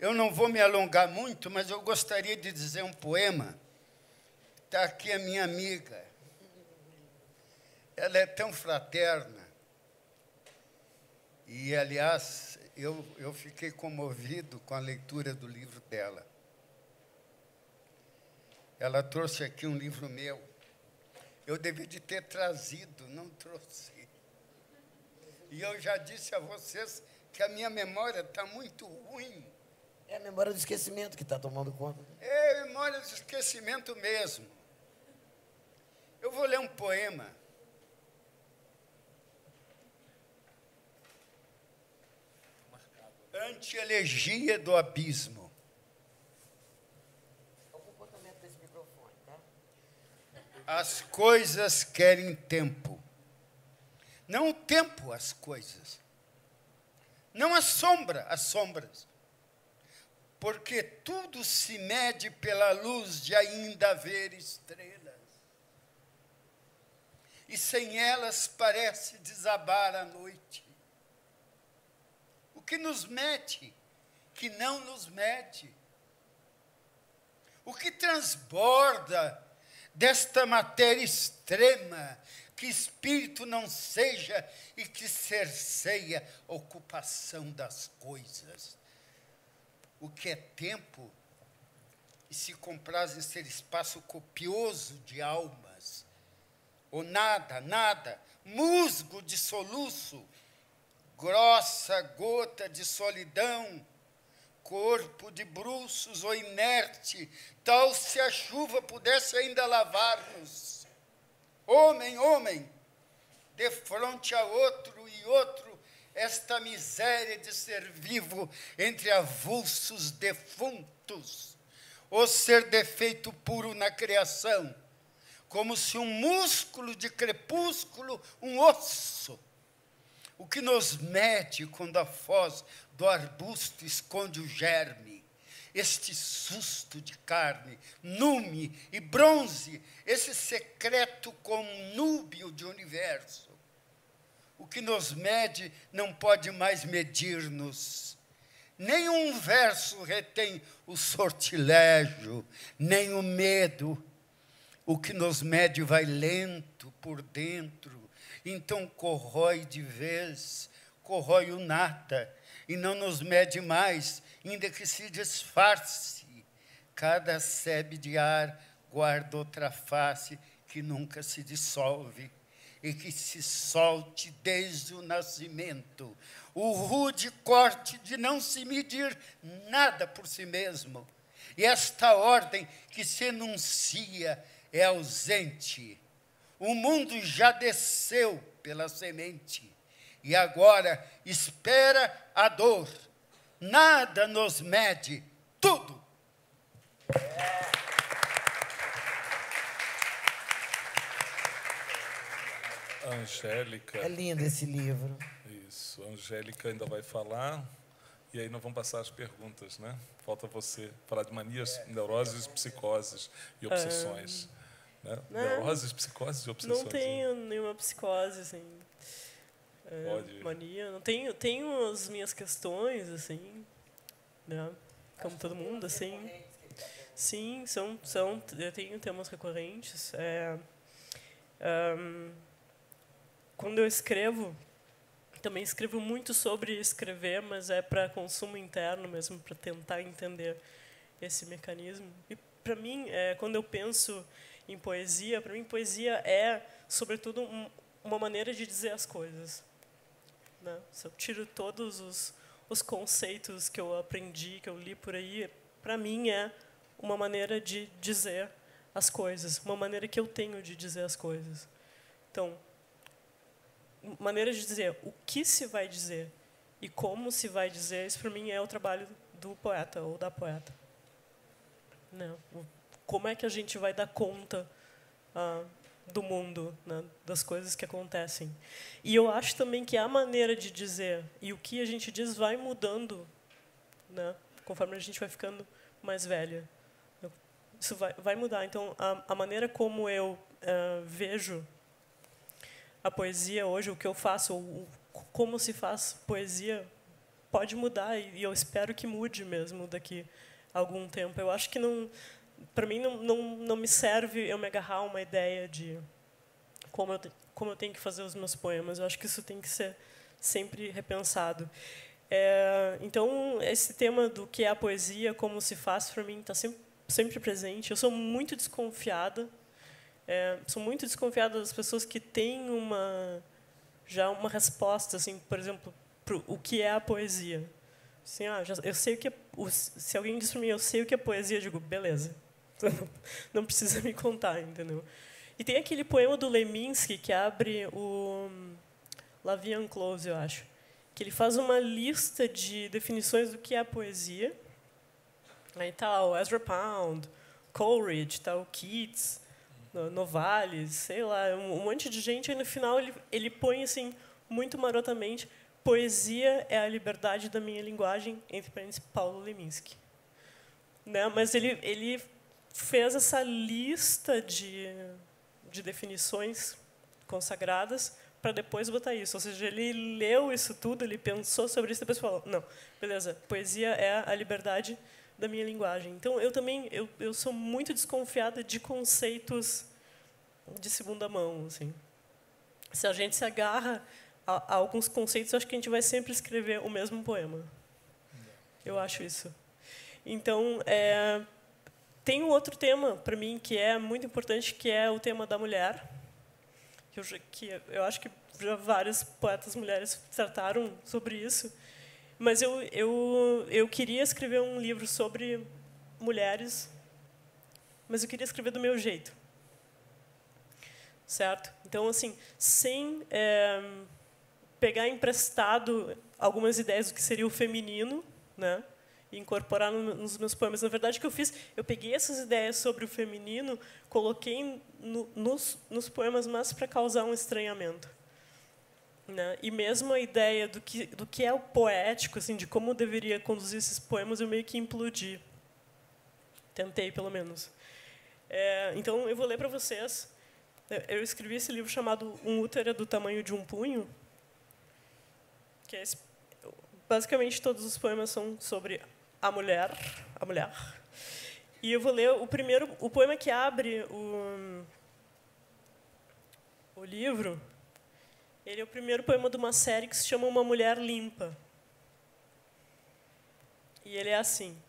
S5: Eu não vou me alongar muito, mas eu gostaria de dizer um poema. Está aqui a minha amiga. Ela é tão fraterna. E, aliás, eu fiquei comovido com a leitura do livro dela. Ela trouxe aqui um livro meu. Eu devia de ter trazido, não trouxe. E eu já disse a vocês que a minha memória está muito ruim.
S3: É a memória do esquecimento que está tomando conta.
S5: É a memória do esquecimento mesmo. Eu vou ler um poema. Anti-elegia do abismo.
S3: O comportamento desse microfone, tá?
S5: As coisas querem tempo. Não o tempo, as coisas. Não a sombra, as sombras. Porque tudo se mede pela luz de ainda haver estrelas. E sem elas parece desabar a noite. O que nos mede, que não nos mede. O que transborda desta matéria extrema, que espírito não seja e que cerceia a ocupação das coisas. O que é tempo e se compraz em ser espaço copioso de almas, ou nada, nada, musgo de soluço, grossa gota de solidão, corpo de bruços ou inerte, tal se a chuva pudesse ainda lavar-nos. Homem, homem, de fronte a outro e outro, esta miséria de ser vivo entre avulsos defuntos, ou ser defeito puro na criação, como se um músculo de crepúsculo, um osso, o que nos mete quando a foz do arbusto esconde o germe, este susto de carne, nume e bronze, esse secreto conúbio de universo. O que nos mede não pode mais medir-nos. Nenhum verso retém o sortilégio, nem o medo. O que nos mede vai lento por dentro, então corrói de vez, corrói o nada, e não nos mede mais, ainda que se disfarce. Cada sebe de ar guarda outra face que nunca se dissolve, e que se solte desde o nascimento, o rude corte de não se medir nada por si mesmo. E esta ordem que se enuncia é ausente. O mundo já desceu pela semente, e agora espera a dor. Nada nos mede, tudo.
S2: Angélica.
S3: É lindo esse livro.
S2: Isso, a Angélica ainda vai falar, e aí nós vamos passar as perguntas, né? Falta você falar de manias, neuroses, psicoses e obsessões. Né? Neuroses, psicoses e obsessões.
S4: Não tenho nenhuma psicose, assim. Mania. Não tenho as minhas questões, assim, né? Como todo mundo, assim. Sim, eu tenho temas recorrentes. Quando eu escrevo, também escrevo muito sobre escrever, mas é para consumo interno mesmo, para tentar entender esse mecanismo. E, para mim, quando eu penso em poesia, para mim, poesia é, sobretudo, uma maneira de dizer as coisas. Né? Se eu tiro todos os conceitos que eu aprendi, que eu li por aí, para mim é uma maneira de dizer as coisas, uma maneira que eu tenho de dizer as coisas. Então, maneira de dizer o que se vai dizer e como se vai dizer, isso para mim é o trabalho do poeta ou da poeta. Né? Como é que a gente vai dar conta do mundo, né? Das coisas que acontecem. E eu acho também que a maneira de dizer e o que a gente diz vai mudando, né? Conforme a gente vai ficando mais velha. Isso vai mudar. Então, a maneira como eu vejo a poesia hoje, o que eu faço, como se faz poesia, pode mudar, e eu espero que mude mesmo daqui a algum tempo. Eu acho que para mim não me serve eu me agarrar a uma ideia de como eu tenho que fazer os meus poemas. Eu acho que isso tem que ser sempre repensado. Então, esse tema do que é a poesia, como se faz, para mim está sempre presente. Eu sou muito desconfiada. Sou muito desconfiada das pessoas que têm já uma resposta, assim, por exemplo, para o que é a poesia. Assim, eu sei o que se alguém diz para mim, eu sei o que é poesia, eu digo, beleza. Não precisa me contar, entendeu? E tem aquele poema do Leminski que abre o La Vie en Close, eu acho, que ele faz uma lista de definições do que é a poesia. Aí está o Ezra Pound, Coleridge, tá o Keats, Novalis, sei lá, um monte de gente. Aí no final ele põe assim muito marotamente: poesia é a liberdade da minha linguagem, entre parênteses, Paulo Leminski. Né? Mas ele fez essa lista de definições consagradas para depois botar isso. Ou seja, ele leu isso tudo, ele pensou sobre isso, depois falou: não, beleza, poesia é a liberdade da minha linguagem. Então, eu sou muito desconfiada de conceitos de segunda mão. Assim. Se a gente se agarra a alguns conceitos, eu acho que a gente vai sempre escrever o mesmo poema. Eu acho isso. Então, tem um outro tema, para mim, que é muito importante, que é o tema da mulher, que eu acho que já vários poetas mulheres trataram sobre isso. Mas eu queria escrever um livro sobre mulheres, mas eu queria escrever do meu jeito. Certo? Então, assim, sem pegar emprestado algumas ideias do que seria o feminino, né? E incorporar nos meus poemas. Na verdade, o que eu fiz, eu peguei essas ideias sobre o feminino, coloquei nos poemas, mas para causar um estranhamento. Né? E mesmo a ideia do que é o poético, assim, de como eu deveria conduzir esses poemas, eu meio que implodi. Tentei, pelo menos. Então, eu vou ler para vocês. Eu escrevi esse livro chamado Um Útero é do Tamanho de um Punho, que é basicamente todos os poemas são sobre a mulher. E eu vou ler o poema que abre o livro. Ele é o primeiro poema de uma série que se chama Uma Mulher Limpa. E ele é assim: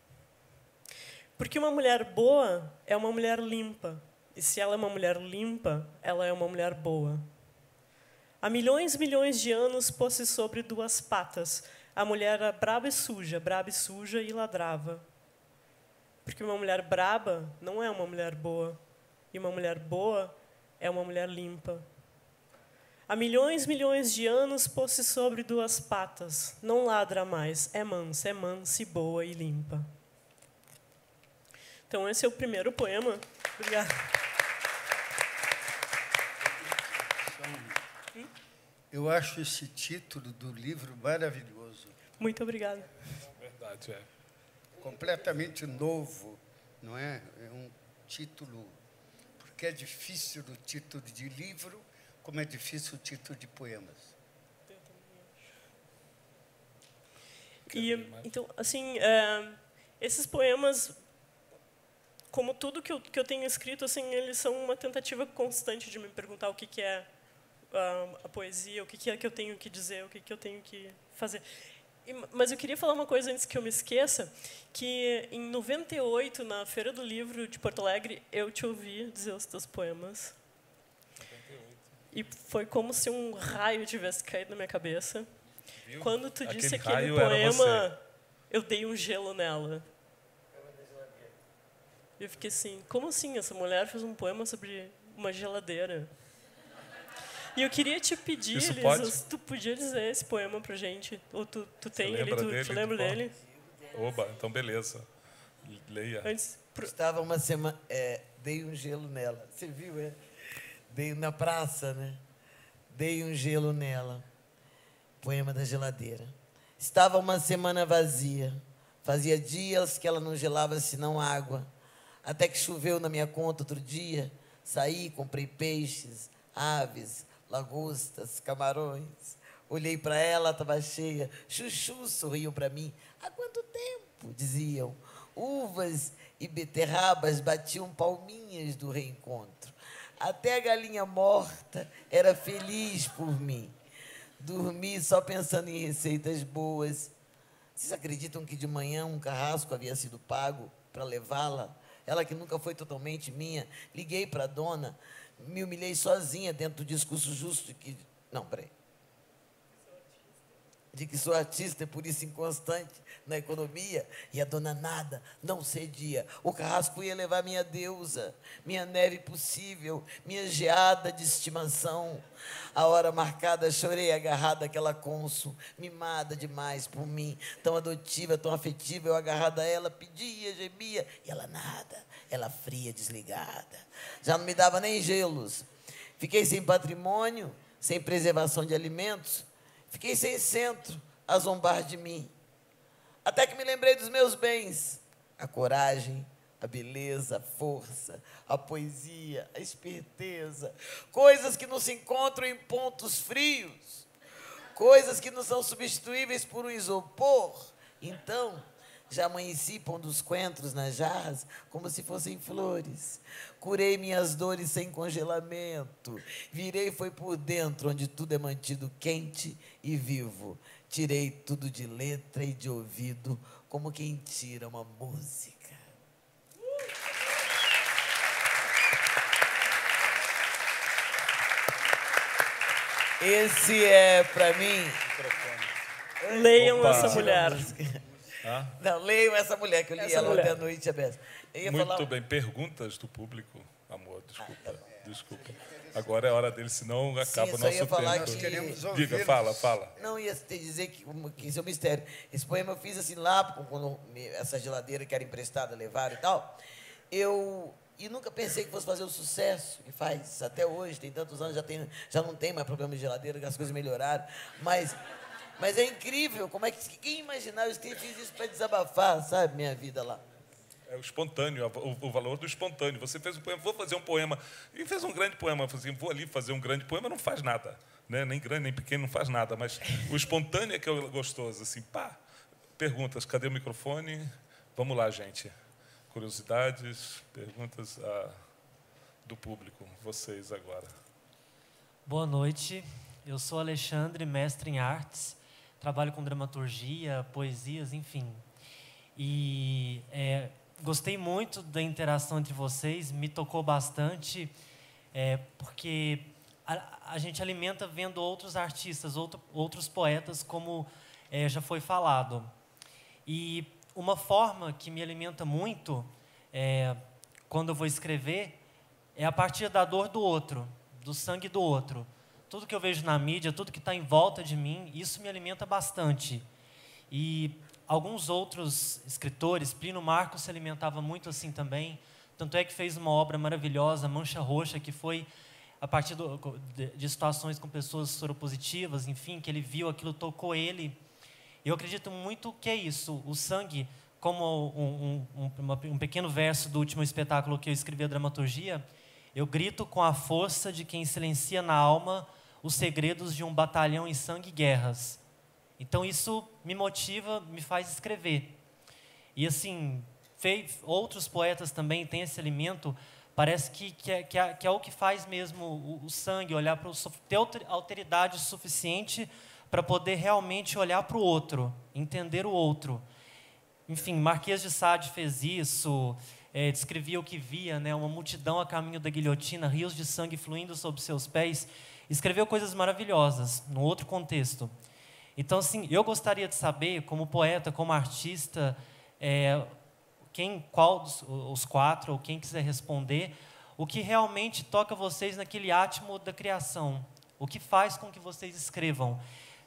S4: porque uma mulher boa é uma mulher limpa, e se ela é uma mulher limpa, ela é uma mulher boa. Há milhões de anos pôs-se sobre duas patas. A mulher era braba e suja e ladrava. Porque uma mulher braba não é uma mulher boa, e uma mulher boa é uma mulher limpa. Há milhões de anos pôs-se sobre duas patas. Não ladra mais, é mansa e boa e limpa. Então, esse é o primeiro poema. Obrigada.
S5: Eu acho esse título do livro maravilhoso.
S4: Muito obrigada.
S2: Verdade, é.
S5: Completamente novo, não é? É um título, porque é difícil o título de livro, como é difícil o título de poemas.
S4: Então, assim, esses poemas, como tudo que eu tenho escrito, assim, eles são uma tentativa constante de me perguntar o que é a poesia, o que é que eu tenho que dizer, o que eu tenho que fazer. Mas eu queria falar uma coisa antes que eu me esqueça, que em 98, na Feira do Livro de Porto Alegre, eu te ouvi dizer os teus poemas. 98. E foi como se um raio tivesse caído na minha cabeça. Viu? Quando tu disse aquele poema, eu dei um gelo nela. Eu fiquei assim, como assim? Essa mulher fez um poema sobre uma geladeira. E eu queria te pedir, Elisa, se tu podia dizer esse poema pra gente. Ou tu tem ele, tu lembra dele?
S2: Oba, então beleza. Leia.
S3: Estava uma semana... dei um gelo nela. Você viu, Dei na praça, né? Dei um gelo nela. Poema da geladeira. Estava uma semana vazia. Fazia dias que ela não gelava senão água. Até que choveu na minha conta outro dia. Saí, comprei peixes, aves, lagostas, camarões. Olhei para ela, estava cheia. Chuchu sorriam para mim. Há quanto tempo? Diziam. Uvas e beterrabas batiam palminhas do reencontro. Até a galinha morta era feliz por mim. Dormi só pensando em receitas boas. Vocês acreditam que de manhã um carrasco havia sido pago para levá-la? Ela que nunca foi totalmente minha. Liguei para a dona, me humilhei sozinha dentro do discurso justo de que... Não, peraí. De que sou artista e por isso inconstante na economia. E a dona nada, não cedia. O carrasco ia levar minha deusa, minha neve possível, minha geada de estimação. A hora marcada, chorei agarrada àquela cônsul, mimada demais por mim, tão adotiva, tão afetiva. Eu agarrada a ela, pedia, gemia, e ela nada, ela fria, desligada. Já não me dava nem gelos. Fiquei sem patrimônio, sem preservação de alimentos. Fiquei sem centro a zombar de mim. Até que me lembrei dos meus bens. A coragem, a beleza, a força, a poesia, a esperteza. Coisas que não se encontram em pontos frios. Coisas que não são substituíveis por um isopor. Então, já amanheci pondo os coentros nas jarras como se fossem flores. Curei minhas dores sem congelamento. Virei foi por dentro, onde tudo é mantido quente e vivo. Tirei tudo de letra e de ouvido, como quem tira uma música. Esse é, para mim...
S4: Leiam essa mulher.
S3: Não, leiam essa mulher, que eu li ela ontem à noite, aberta.
S2: Muito bem. Perguntas do público? Amor, desculpa. Desculpa. Agora é hora dele, senão acaba o nosso tempo. Diga, fala.
S3: Não, ia te dizer que isso é um mistério. Esse poema eu fiz assim lá, quando essa geladeira que era emprestada, levaram e tal. E nunca pensei que fosse fazer o sucesso que faz até hoje. Tem tantos anos, já não tem mais problema de geladeira, as coisas melhoraram. Mas é incrível, como é que quem imaginava isso, quem fez isso para desabafar, sabe, minha vida lá.
S2: É o espontâneo, o valor do espontâneo. Você fez um poema, vou fazer um poema, e fez um grande poema, assim, vou ali fazer um grande poema, não faz nada, né? Nem grande, nem pequeno, não faz nada, mas o espontâneo é que é gostoso, assim, pá. Perguntas, cadê o microfone? Vamos lá, gente. Curiosidades, perguntas do público, vocês agora.
S6: Boa noite, eu sou Alexandre, mestre em artes, trabalho com dramaturgia, poesias, enfim. E gostei muito da interação entre vocês, me tocou bastante, porque a gente alimenta vendo outros artistas, outros poetas, como já foi falado. E uma forma que me alimenta muito, quando eu vou escrever, é a partir da dor do outro, do sangue do outro. Tudo que eu vejo na mídia, tudo que está em volta de mim, isso me alimenta bastante. E alguns outros escritores, Plínio Marcos se alimentava muito assim também, tanto é que fez uma obra maravilhosa, Mancha Roxa, que foi a partir de situações com pessoas soropositivas, enfim, que ele viu, aquilo tocou ele. Eu acredito muito que é isso, o sangue, como um pequeno verso do último espetáculo que eu escrevi, a dramaturgia, eu grito com a força de quem silencia na alma os segredos de um batalhão em sangue e guerras. Então, isso me motiva, me faz escrever. E, assim, outros poetas também têm esse alimento, parece que é o que faz mesmo o sangue, olhar para ter alteridade suficiente para poder realmente olhar para o outro, entender o outro. Enfim, Marquês de Sade fez isso, descrevia o que via, né, uma multidão a caminho da guilhotina, rios de sangue fluindo sob seus pés, escreveu coisas maravilhosas, num outro contexto. Então, assim, eu gostaria de saber, como poeta, como artista, os quatro, ou quem quiser responder, o que realmente toca vocês naquele átimo da criação, o que faz com que vocês escrevam.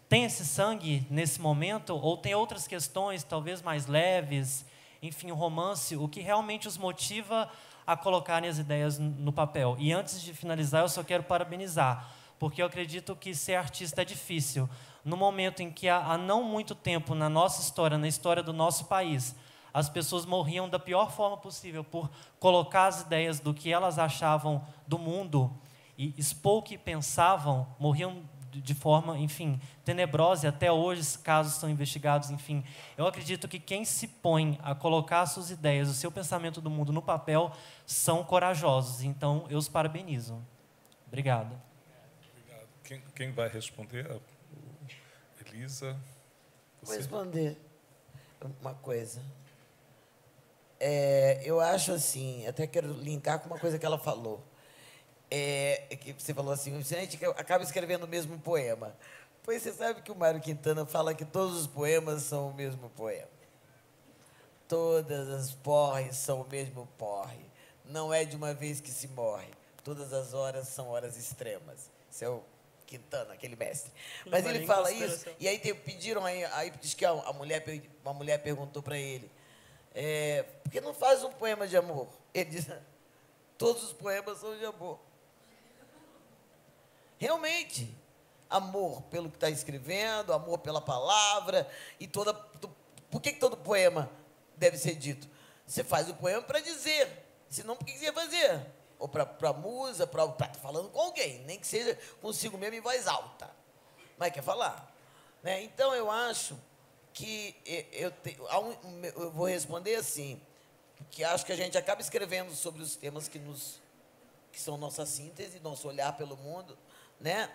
S6: Tem esse sangue nesse momento, ou tem outras questões, talvez mais leves, enfim, o romance, o que realmente os motiva a colocarem as ideias no papel. E antes de finalizar, eu só quero parabenizar, porque eu acredito que ser artista é difícil. No momento em que há não muito tempo, na nossa história, na história do nosso país, as pessoas morriam da pior forma possível por colocar as ideias do que elas achavam do mundo e expor o que pensavam, morriam de forma, enfim, tenebrosa, e até hoje esses casos são investigados, enfim. Eu acredito que quem se põe a colocar as suas ideias, o seu pensamento do mundo no papel, são corajosos. Então, eu os parabenizo. Obrigado.
S2: Obrigado. Quem vai responder? Elisa?
S3: Vou responder uma coisa. Eu acho assim, até quero linkar com uma coisa que ela falou. Que você falou assim, a gente acaba escrevendo o mesmo poema. Pois você sabe que o Mário Quintana fala que todos os poemas são o mesmo poema. Todas as porres são o mesmo porre. Não é de uma vez que se morre. Todas as horas são horas extremas. Esse é o Quintana, aquele mestre. Mas ele fala isso, e aí pediram, aí diz que uma mulher perguntou para ele, por que não faz um poema de amor? Ele diz, todos os poemas são de amor. Realmente, amor pelo que está escrevendo, amor pela palavra, e por que todo poema deve ser dito? Você faz o poema para dizer, senão por que você ia fazer? Ou para a musa, para estar falando com alguém, nem que seja consigo mesmo em voz alta, mas quer falar. Né? Então, eu acho que eu vou responder assim, que acho que a gente acaba escrevendo sobre os temas que são nossa síntese, nosso olhar pelo mundo, né?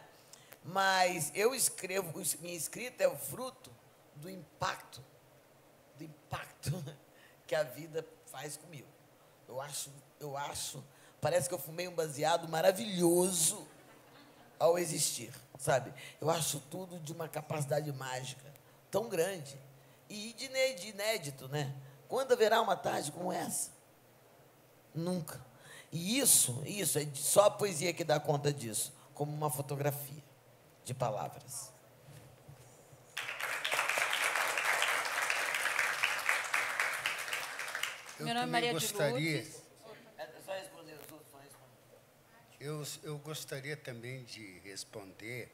S3: Mas eu escrevo, minha escrita é o fruto do impacto que a vida faz comigo. Eu acho, parece que eu fumei um baseado maravilhoso ao existir, sabe? Eu acho tudo de uma capacidade mágica tão grande e de inédito, né? Quando haverá uma tarde como essa? Nunca. E isso é só a poesia que dá conta disso, como uma fotografia de palavras.
S1: Meu nome é Maria de Lourdes.
S3: Só responder os outros,
S5: Eu gostaria também de responder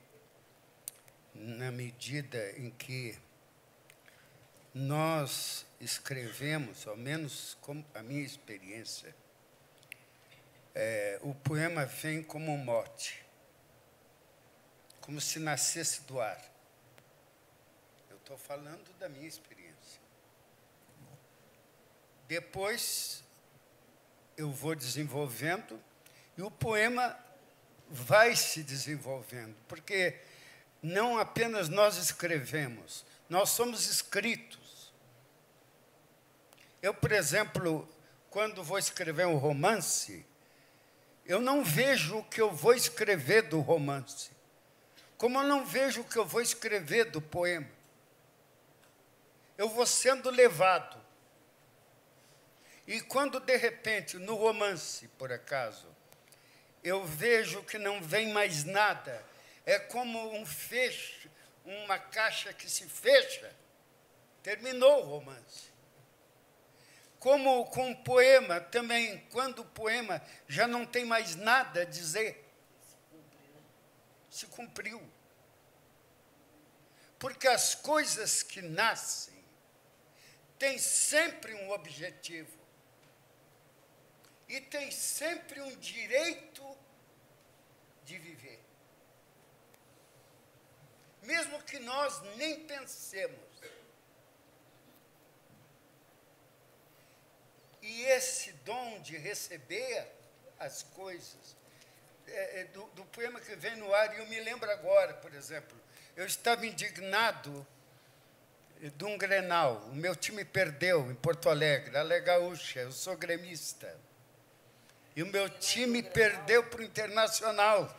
S5: na medida em que nós escrevemos, ao menos como a minha experiência, o poema vem como um mote, como se nascesse do ar. Eu estou falando da minha experiência. Depois, eu vou desenvolvendo e o poema vai se desenvolvendo, porque não apenas nós escrevemos, nós somos escritos. Eu, por exemplo, quando vou escrever um romance, eu não vejo o que eu vou escrever do romance, como eu não vejo o que eu vou escrever do poema. Eu vou sendo levado. E quando, de repente, no romance, por acaso, eu vejo que não vem mais nada, é como um fecho, uma caixa que se fecha, terminou o romance. Como com o poema também, quando o poema já não tem mais nada a dizer, se cumpriu. Porque as coisas que nascem têm sempre um objetivo. E tem sempre um direito de viver. Mesmo que nós nem pensemos. E esse dom de receber as coisas, do poema que vem no ar, e eu me lembro agora, por exemplo, eu estava indignado de um Grenal. O meu time perdeu em Porto Alegre, a Le Gaúcha, eu sou gremista. E o meu time perdeu para o Internacional.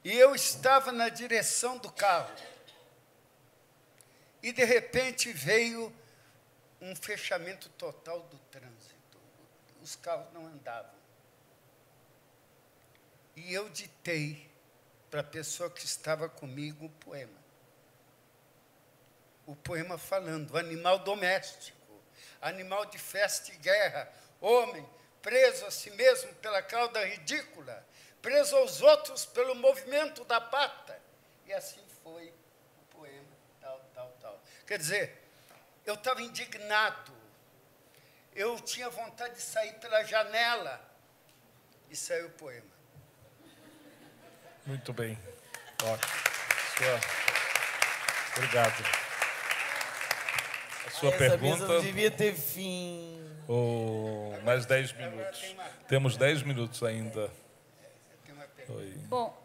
S5: E eu estava na direção do carro. E, de repente, veio um fechamento total do trânsito. Os carros não andavam. E eu ditei para a pessoa que estava comigo o poema. O poema falando, animal doméstico, animal de festa e guerra, homem preso a si mesmo pela cauda ridícula, preso aos outros pelo movimento da pata. E assim foi o poema, tal. Quer dizer, eu estava indignado, eu tinha vontade de sair pela janela, e saiu o poema.
S2: Muito bem. Ótimo. Obrigado. A sua pergunta...
S3: Não devia ter fim.
S2: Mais 10 minutos. Temos 10 minutos ainda. Oi.
S7: Bom,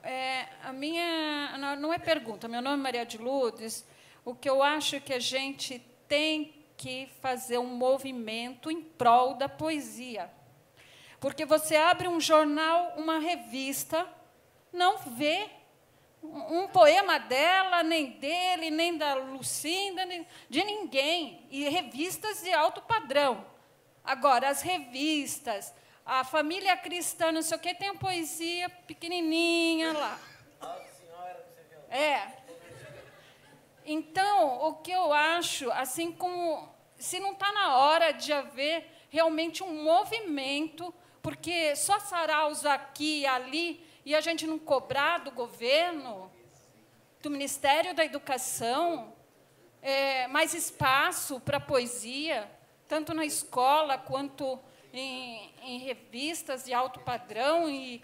S7: a minha... Não é pergunta. Meu nome é Maria de Lourdes. O que eu acho é que a gente tem que fazer um movimento em prol da poesia. Porque você abre um jornal, uma revista, não vê um poema dela, nem dele, nem da Lucinda, nem de ninguém. E revistas de alto padrão. Agora, as revistas, a Família Cristã, não sei o quê, tem uma poesia pequenininha lá. Então, o que eu acho, assim como... Se não está na hora de haver realmente um movimento, porque só saraus aqui e ali, e a gente não cobrar do governo, do Ministério da Educação, mais espaço para a poesia, tanto na escola quanto em revistas de alto padrão, e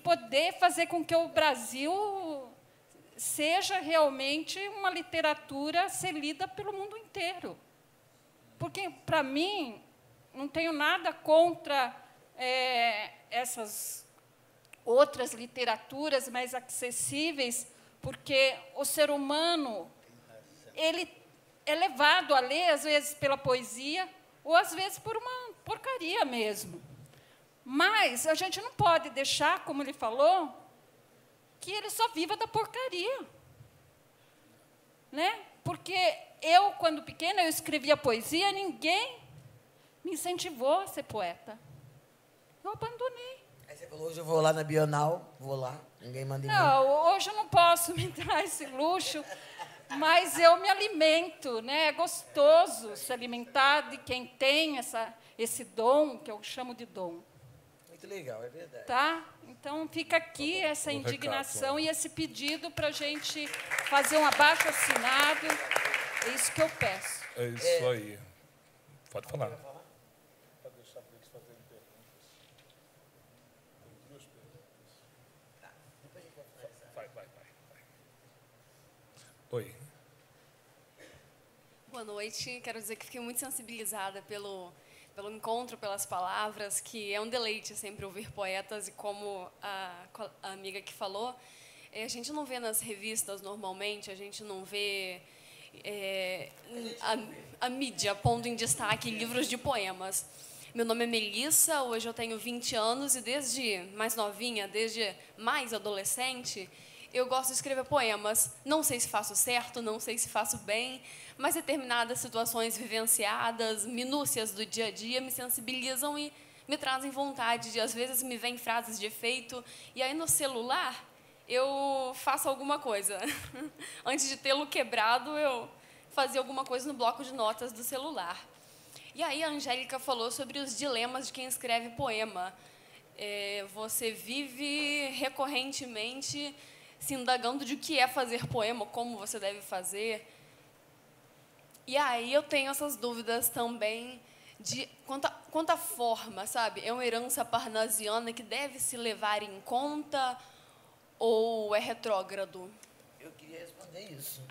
S7: poder fazer com que o Brasil seja realmente uma literatura a ser lida pelo mundo inteiro. Porque, para mim, não tenho nada contra essas outras literaturas mais acessíveis, porque o ser humano ele é levado a ler, às vezes, pela poesia, ou, às vezes, por uma porcaria mesmo. Mas a gente não pode deixar, como ele falou, que ele só viva da porcaria. Né? Porque eu, quando pequena, eu escrevia poesia, ninguém me incentivou a ser poeta. Eu abandonei.
S3: Aí você falou, hoje eu vou lá na Bienal, vou lá, ninguém manda em mim.
S7: Não, hoje eu não posso me dar esse luxo, mas eu me alimento, né? É gostoso se alimentar de quem tem esse dom, que eu chamo de dom.
S3: Muito legal, é verdade.
S7: Tá? Então, fica aqui essa indignação e esse pedido para a gente fazer um abaixo-assinado. É isso que eu peço.
S2: É isso aí. Pode falar. Pode deixar para eles fazerem perguntas. Tem 2 perguntas. Vai. Oi.
S8: Boa noite. Quero dizer que fiquei muito sensibilizada pelo encontro, pelas palavras, que é um deleite sempre ouvir poetas, e como a amiga que falou, a gente não vê nas revistas normalmente, a gente não vê a mídia pondo em destaque livros de poemas. Meu nome é Melissa, hoje eu tenho 20 anos e desde mais novinha, desde mais adolescente, eu gosto de escrever poemas. Não sei se faço certo, não sei se faço bem, mas determinadas situações vivenciadas, minúcias do dia a dia, me sensibilizam e me trazem vontade de, às vezes, me vêm frases de efeito, e aí no celular eu faço alguma coisa. Antes de tê-lo quebrado, eu fazia alguma coisa no bloco de notas do celular. E aí a Angélica falou sobre os dilemas de quem escreve poema. Você vive recorrentemente se indagando de o que é fazer poema, como você deve fazer. E aí eu tenho essas dúvidas também quanto à forma, sabe? É uma herança parnasiana que deve se levar em conta ou é retrógrado?
S3: Eu queria responder isso.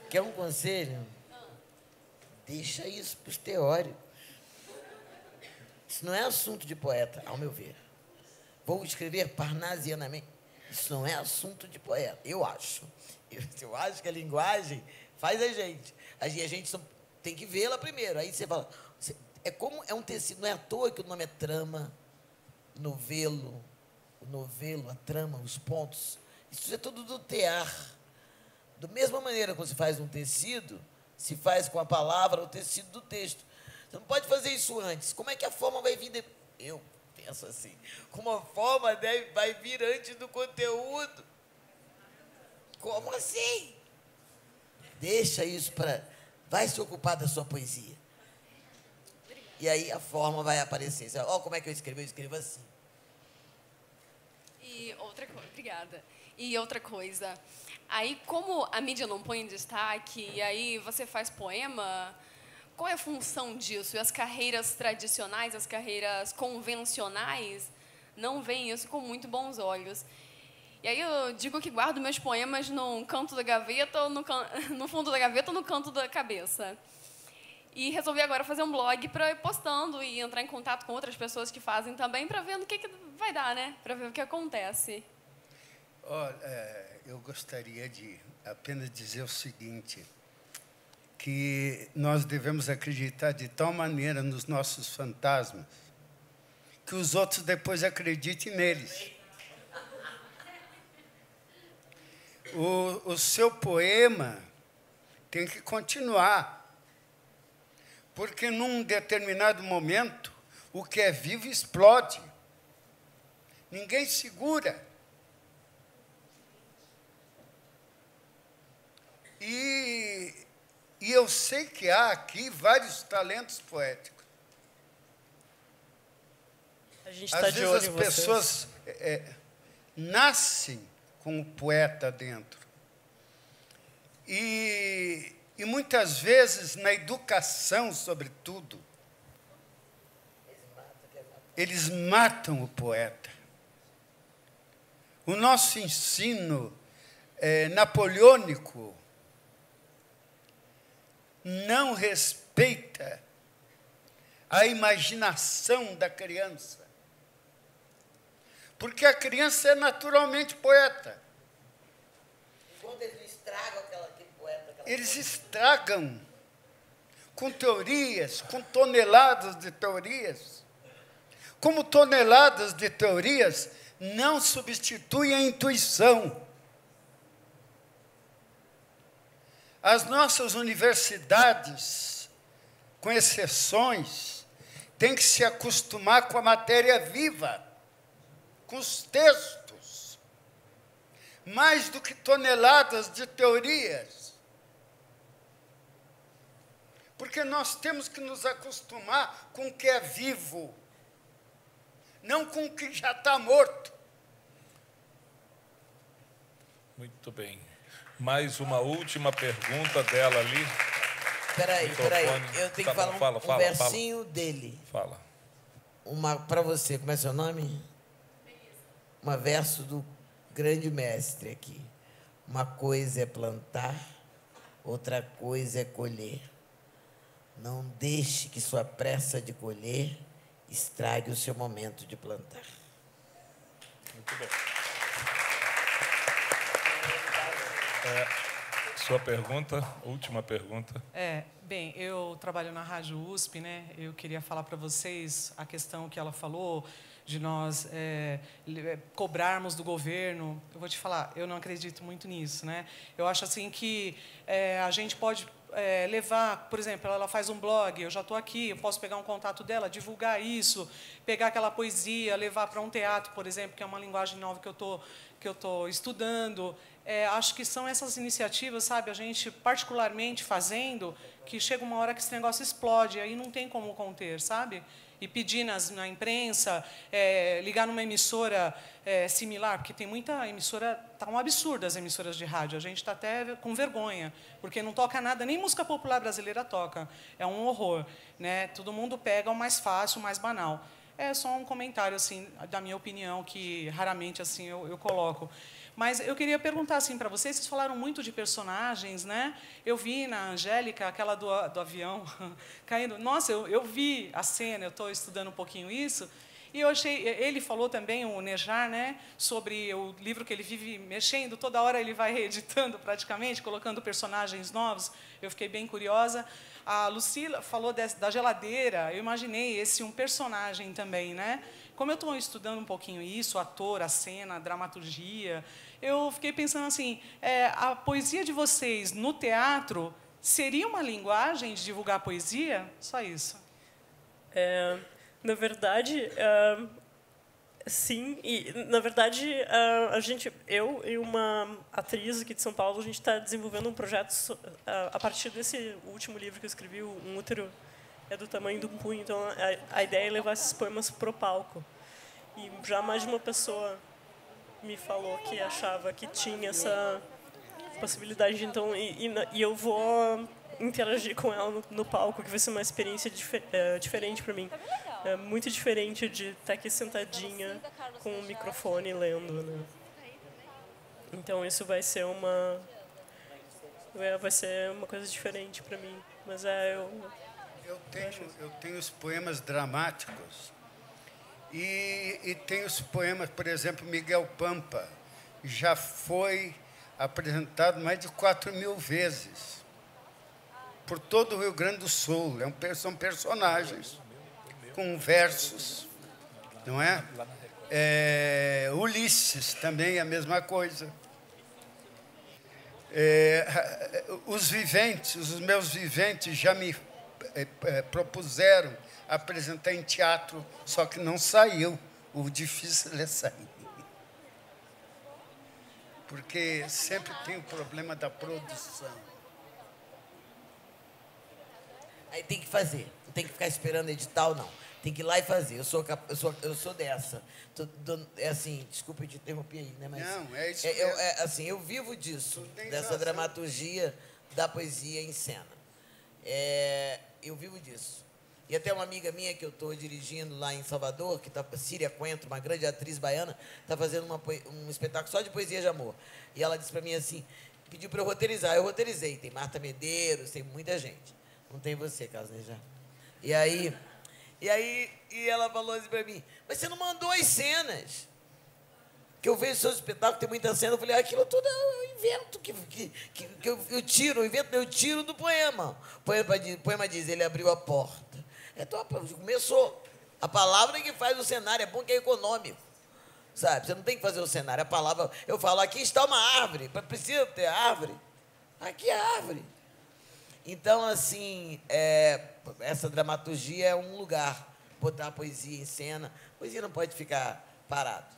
S3: Quer um conselho? Deixa isso para os teóricos. Isso não é assunto de poeta, ao meu ver. Vou escrever parnasianamente. Isso não é assunto de poeta, eu acho. Eu acho que a linguagem faz a gente. A gente tem que vê-la primeiro. Aí você fala... É um tecido, não é à toa que o nome é trama, novelo, o novelo, a trama, os pontos. Isso é tudo do tear. Da mesma maneira que você faz um tecido, se faz com a palavra o tecido do texto. Você não pode fazer isso antes. Como é que a forma vai vir depois? Eu penso assim, como a forma vai vir antes do conteúdo? Como assim? Deixa isso para... Vai se ocupar da sua poesia. E aí a forma vai aparecer. Ó, como é que eu escrevo assim.
S8: E outra coisa, obrigada. E outra coisa, aí como a mídia não põe em destaque, e aí você faz poema, qual é a função disso? E as carreiras tradicionais, as carreiras convencionais, não veem isso com muito bons olhos. E aí eu digo que guardo meus poemas num canto da gaveta, ou no fundo da gaveta ou no canto da cabeça. E resolvi agora fazer um blog para ir postando e entrar em contato com outras pessoas que fazem também, para ver no que vai dar, né? Para ver o que acontece.
S5: Eu gostaria de apenas dizer o seguinte, que nós devemos acreditar de tal maneira nos nossos fantasmas que os outros depois acreditem neles. O seu poema tem que continuar. Porque, num determinado momento, o que é vivo explode. Ninguém segura. E eu sei que há aqui vários talentos poéticos.
S4: A gente está de olho em vocês.
S5: Às vezes as pessoas nascem com o poeta dentro. E muitas vezes, na educação, sobretudo, eles matam o poeta. O nosso ensino napoleônico não respeita a imaginação da criança. Porque a criança é naturalmente poeta.
S3: Quando eles estragam aquele poeta...
S5: Eles estragam com teorias, com toneladas de teorias. Como toneladas de teorias não substituem a intuição. As nossas universidades, com exceções, têm que se acostumar com a matéria viva, com os textos, mais do que toneladas de teorias. Porque nós temos que nos acostumar com o que é vivo, não com o que já está morto.
S2: Muito bem. Mais uma última pergunta dela ali.
S3: Espera aí, eu tenho que falar um versinho dele.
S2: Fala.
S3: Para você, como é seu nome? Um verso do grande mestre aqui. Uma coisa é plantar, outra coisa é colher. Não deixe que sua pressa de colher estrague o seu momento de plantar.
S2: Muito bem. Sua pergunta, última pergunta.
S9: Bem, eu trabalho na Rádio USP, né? Eu queria falar para vocês a questão que ela falou de nós cobrarmos do governo. Eu vou te falar, eu não acredito muito nisso, né? Eu acho assim que a gente pode levar, por exemplo, ela faz um blog, eu já estou aqui, eu posso pegar um contato dela, divulgar isso, pegar aquela poesia, levar para um teatro, por exemplo, que é uma linguagem nova que eu estou estudando. Acho que são essas iniciativas, sabe, a gente particularmente fazendo, que chega uma hora que esse negócio explode, aí não tem como conter, sabe? E pedir na imprensa, ligar numa emissora similar, porque tem muita emissora, está um absurdo as emissoras de rádio, a gente está até com vergonha, porque não toca nada, nem música popular brasileira toca, é um horror, né? Todo mundo pega o mais fácil, o mais banal. É só um comentário, assim, da minha opinião, que raramente assim eu coloco. Mas eu queria perguntar assim para vocês falaram muito de personagens, né? Eu vi na Angélica, aquela do avião caindo. Nossa, eu vi a cena, eu estou estudando um pouquinho isso, E eu achei, ele falou também, o Nejar, né, sobre o livro que ele vive mexendo, toda hora ele vai reeditando praticamente, colocando personagens novos. Eu fiquei bem curiosa. A Lucila falou da geladeira, eu imaginei esse um personagem também, né? Como eu estou estudando um pouquinho isso, o ator, a cena, a dramaturgia, eu fiquei pensando assim, a poesia de vocês no teatro seria uma linguagem de divulgar poesia? Só isso.
S4: Na verdade, sim. E, na verdade, eu e uma atriz aqui de São Paulo, a gente está desenvolvendo um projeto a partir desse último livro que eu escrevi, Um Útero é do tamanho de um punho. Então, a ideia é levar esses poemas para o palco. E já mais de uma pessoa me falou que achava que tinha essa possibilidade. Então, e eu vou interagir com ela no palco, que vai ser uma experiência diferente para mim. É muito diferente de estar aqui sentadinha com o microfone lendo, né? Então isso vai ser uma coisa diferente para mim. Mas
S5: eu tenho os poemas dramáticos e tenho os poemas, por exemplo, Miguel Pampa já foi apresentado mais de 4.000 vezes por todo o Rio Grande do Sul. São personagens com versos, não é? Ulisses também é a mesma coisa. Os meus viventes já me propuseram apresentar em teatro, só que não saiu. O difícil é sair. Porque sempre tem o problema da produção.
S3: Aí tem que fazer. Não tem que ficar esperando edital, não. Tem que ir lá e fazer. Eu sou dessa. É assim, desculpa te interromper aí, né? Mas
S5: não, é isso.
S3: Assim, eu vivo disso, dessa dramaturgia da poesia em cena. Eu vivo disso. E até uma amiga minha que eu estou dirigindo lá em Salvador, que está, Síria Coentro, uma grande atriz baiana, está fazendo um espetáculo só de poesia de amor. E ela disse para mim assim, pediu para eu roteirizar. Eu roteirizei. Tem Marta Medeiros, tem muita gente. Não tem você, Carlos Nejar. E ela falou assim para mim, mas você não mandou as cenas. Que eu vejo seus espetáculos, tem muita cena, eu falei, aquilo tudo eu invento, que eu tiro do poema. O poema diz, ele abriu a porta. Então, começou. A palavra é que faz o cenário, é bom que é econômico. Sabe, você não tem que fazer o cenário, a palavra, eu falo, aqui está uma árvore, precisa ter árvore. Aqui é árvore. Então, assim, essa dramaturgia é um lugar, botar a poesia em cena. A poesia não pode ficar parado.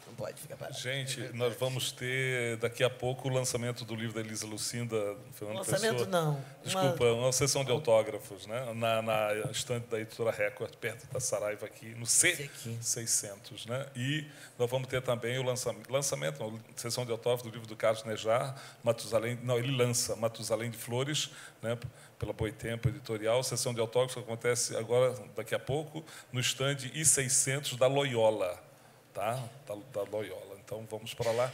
S3: Não pode ficar parado.
S2: Gente, nós vamos ter daqui a pouco o lançamento do livro da Elisa Lucinda, Fernando
S3: lançamento
S2: Pessoa.
S3: Não.
S2: Desculpa, uma sessão de autógrafos, né? Na estante da editora Record, perto da Saraiva, aqui, no C600. Né? E nós vamos ter também o lançamento, sessão de autógrafos do livro do Carlos Nejar, Matusalém, não, ele lança Matusalém de Flores, né? Pela Boitempo Editorial, sessão de autógrafos que acontece agora, daqui a pouco, no estande I600 da Loyola. Tá? Da Loyola. Então, vamos para lá.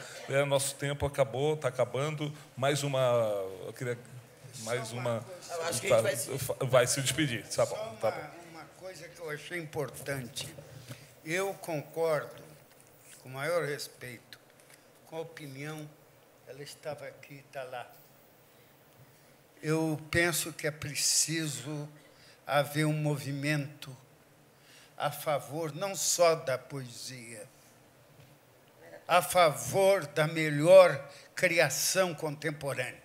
S2: Nosso tempo acabou, está acabando. Mais uma... Eu queria... Mais uma...
S3: Eu acho que a gente
S2: vai se despedir. Tá bom, tá bom.
S5: Uma coisa que eu achei importante. Eu concordo, com o maior respeito, com a opinião. Ela estava aqui, está lá. Eu penso que é preciso haver um movimento a favor não só da poesia, a favor da melhor criação contemporânea.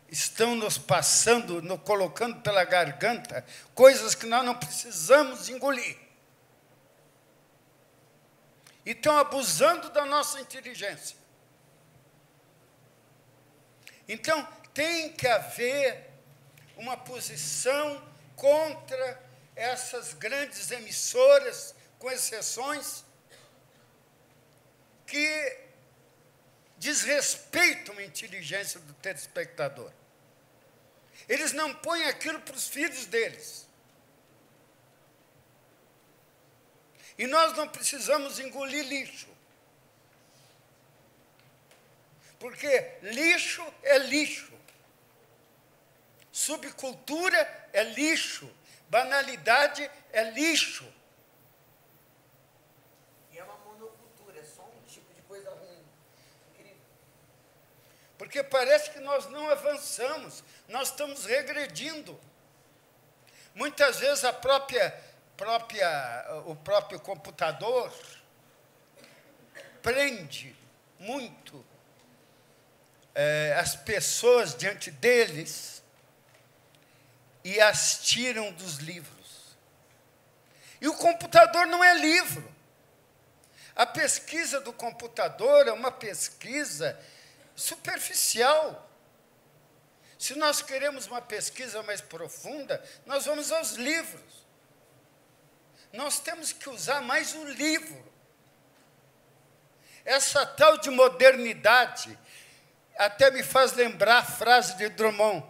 S5: Estão nos passando, nos colocando pela garganta, coisas que nós não precisamos engolir. E estão abusando da nossa inteligência. Então, tem que haver uma posição contra essas grandes emissoras, com exceções, que desrespeitam a inteligência do telespectador. Eles não põem aquilo para os filhos deles. E nós não precisamos engolir lixo. Porque lixo é lixo. Subcultura é lixo. Banalidade é lixo.
S3: E é uma monocultura, é só um tipo de coisa ruim. Incrível.
S5: Porque parece que nós não avançamos, nós estamos regredindo. Muitas vezes o próprio computador prende muito as pessoas diante deles e as tiram dos livros. E o computador não é livro. A pesquisa do computador é uma pesquisa superficial. Se nós queremos uma pesquisa mais profunda, nós vamos aos livros. Nós temos que usar mais o livro. Essa tal de modernidade até me faz lembrar a frase de Drummond.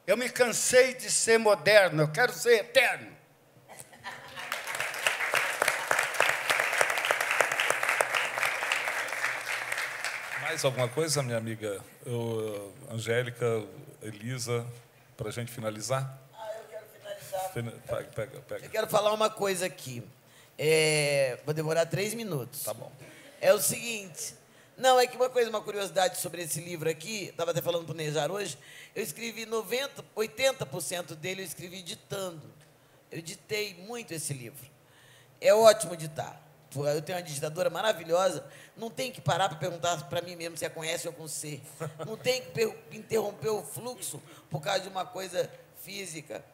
S5: Eu me cansei de ser moderno, eu quero ser eterno.
S2: Mais alguma coisa, minha amiga Angélica, Elisa, para a gente finalizar?
S3: Eu quero finalizar.
S2: Pega.
S3: Eu quero falar uma coisa aqui. Vou demorar 3 minutos.
S2: Tá bom.
S3: É o seguinte... Não, é que uma curiosidade sobre esse livro aqui, estava até falando para o Nejar hoje, eu escrevi 80% dele, eu escrevi ditando. Eu ditei muito esse livro. É ótimo ditar. Eu tenho uma digitadora maravilhosa, não tem que parar para perguntar para mim mesmo se a conhece ou com C. Não tem que interromper o fluxo por causa de uma coisa física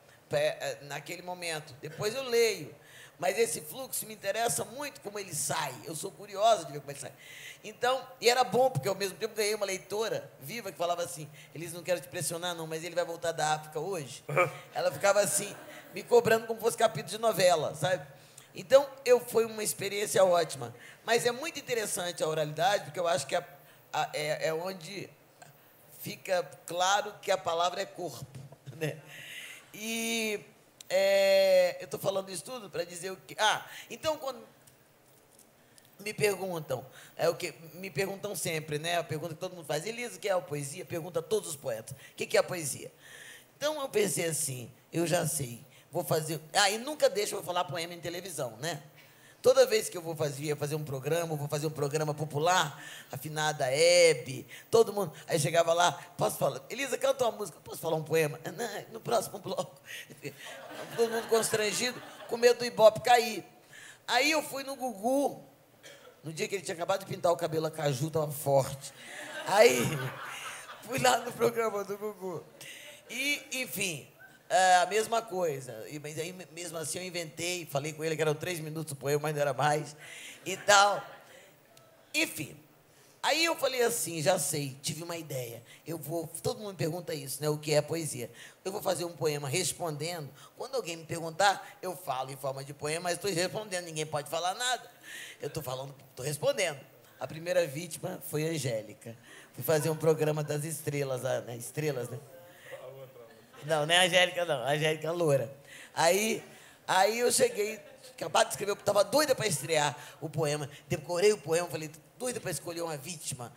S3: naquele momento. Depois eu leio. Mas esse fluxo me interessa muito como ele sai. Eu sou curiosa de ver como ele sai. Então, e era bom, porque ao mesmo tempo ganhei uma leitora viva que falava assim, Elisa, não quero te pressionar não, mas ele vai voltar da África hoje. Ela ficava assim, me cobrando como fosse capítulo de novela, sabe? Então, foi uma experiência ótima. Mas é muito interessante a oralidade, porque eu acho que é onde fica claro que a palavra é corpo, né? E... eu estou falando isso tudo para dizer o quê? Então, quando me perguntam, me perguntam sempre, né? A pergunta que todo mundo faz, Elisa, o que é a poesia? Pergunta a todos os poetas, o que é a poesia? Então, eu pensei assim, eu já sei, vou fazer... e nunca deixo eu falar poema em televisão, né? Toda vez que eu vou fazer um programa, vou fazer um programa popular, Afinada Hebe, todo mundo... Aí chegava lá, posso falar? Elisa, canta uma música, posso falar um poema? Não, no próximo bloco. Todo mundo constrangido, com medo do Ibope cair. Aí eu fui no Gugu, no dia que ele tinha acabado de pintar o cabelo a caju, estava forte. Aí, fui lá no programa do Gugu. E, enfim... a mesma coisa, mas aí mesmo assim eu inventei, falei com ele que eram 3 minutos o poema, mas não era mais, e tal. Enfim, aí eu falei assim, já sei, tive uma ideia, todo mundo me pergunta isso, né, o que é poesia. Eu vou fazer um poema respondendo, quando alguém me perguntar, eu falo em forma de poema, mas estou respondendo, ninguém pode falar nada. Eu estou respondendo. A primeira vítima foi a Angélica. Fui fazer um programa das estrelas, né, estrelas, né? Não é a Angélica, não. A Angélica é loura. Aí eu cheguei, acabado de escrever, eu estava doida para estrear o poema. Decorei o poema, falei, doida para escolher uma vítima.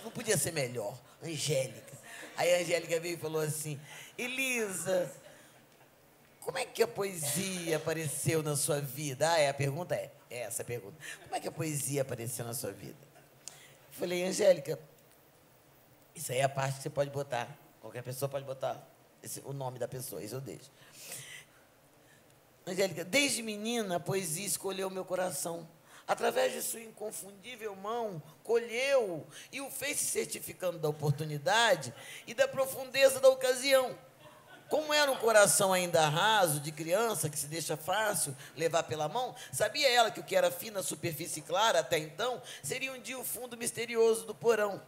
S3: Não podia ser melhor. Angélica. Aí a Angélica veio e falou assim, Elisa, como é que a poesia apareceu na sua vida? A pergunta é essa a pergunta. Como é que a poesia apareceu na sua vida? Eu falei, Angélica, isso aí é a parte que você pode botar. Qualquer pessoa pode botar. O nome da pessoa, isso eu deixo. Angélica, desde menina, a poesia escolheu meu coração. Através de sua inconfundível mão, colheu e o fez se certificando da oportunidade e da profundeza da ocasião. Como era um coração ainda raso, de criança, que se deixa fácil levar pela mão, sabia ela que o que era fina superfície clara até então, seria um dia o fundo misterioso do porão.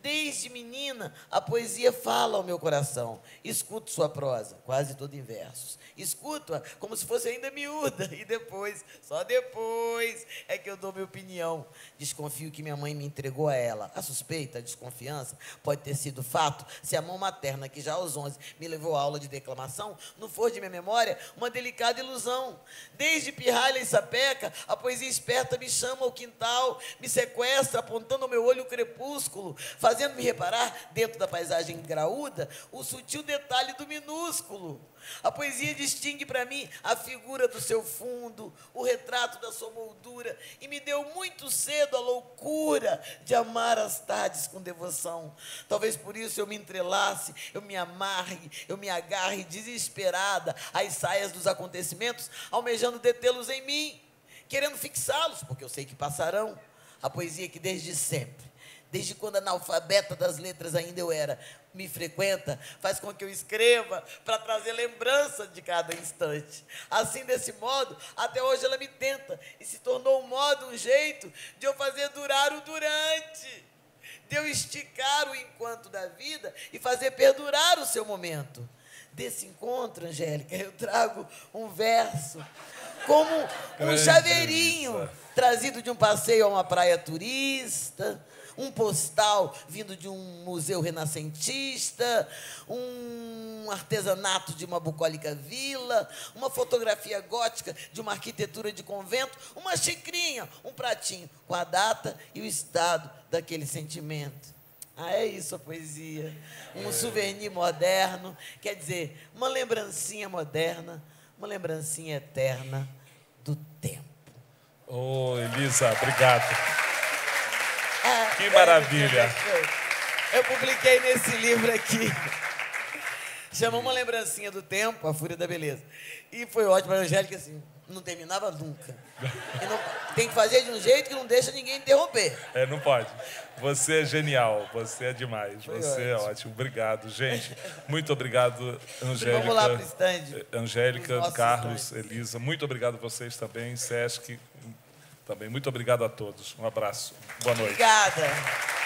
S3: Desde menina, a poesia fala ao meu coração. Escuto sua prosa, quase toda em versos. Escuto-a como se fosse ainda miúda. E depois, só depois, é que eu dou minha opinião. Desconfio que minha mãe me entregou a ela. A suspeita, a desconfiança, pode ter sido fato se a mão materna, que já aos 11 me levou à aula de declamação, não for de minha memória uma delicada ilusão. Desde pirralha e sapeca, a poesia esperta me chama ao quintal, me sequestra, apontando ao meu olho o crepúsculo, fazendo-me reparar, dentro da paisagem graúda, o sutil detalhe do minúsculo. A poesia distingue para mim a figura do seu fundo, o retrato da sua moldura, e me deu muito cedo a loucura de amar as tardes com devoção. Talvez por isso eu me entrelace, eu me amarre, eu me agarre desesperada às saias dos acontecimentos, almejando detê-los em mim, querendo fixá-los, porque eu sei que passarão. A poesia que desde sempre, desde quando analfabeta das letras ainda eu era, me frequenta, faz com que eu escreva para trazer lembrança de cada instante. Assim, desse modo, até hoje ela me tenta e se tornou um modo, um jeito de eu fazer durar o durante, de eu esticar o enquanto da vida e fazer perdurar o seu momento. Desse encontro, Angélica, eu trago um verso, como um chaveirinho trazido de um passeio a uma praia turista, um postal vindo de um museu renascentista, um artesanato de uma bucólica vila, uma fotografia gótica de uma arquitetura de convento, uma xicrinha, um pratinho com a data e o estado daquele sentimento. Ah, é isso a poesia. Um souvenir moderno, quer dizer, uma lembrancinha moderna, uma lembrancinha eterna do tempo.
S2: Oh, Elisa, obrigado. Que maravilha.
S3: Eu publiquei nesse livro aqui. Chama Uma Lembrancinha do Tempo, A Fúria da Beleza. E foi ótimo, a Angélica, assim, não terminava nunca. E não, tem que fazer de um jeito que não deixa ninguém interromper.
S2: Não pode. Você é genial, você é demais, foi você ótimo. É ótimo. Obrigado, gente. Muito obrigado, Angélica.
S3: Vamos lá para o stand.
S2: Angélica, Carlos, Elisa, muito obrigado a vocês também, Sesc, também. Muito obrigado a todos. Um abraço. Boa noite.
S3: Obrigada.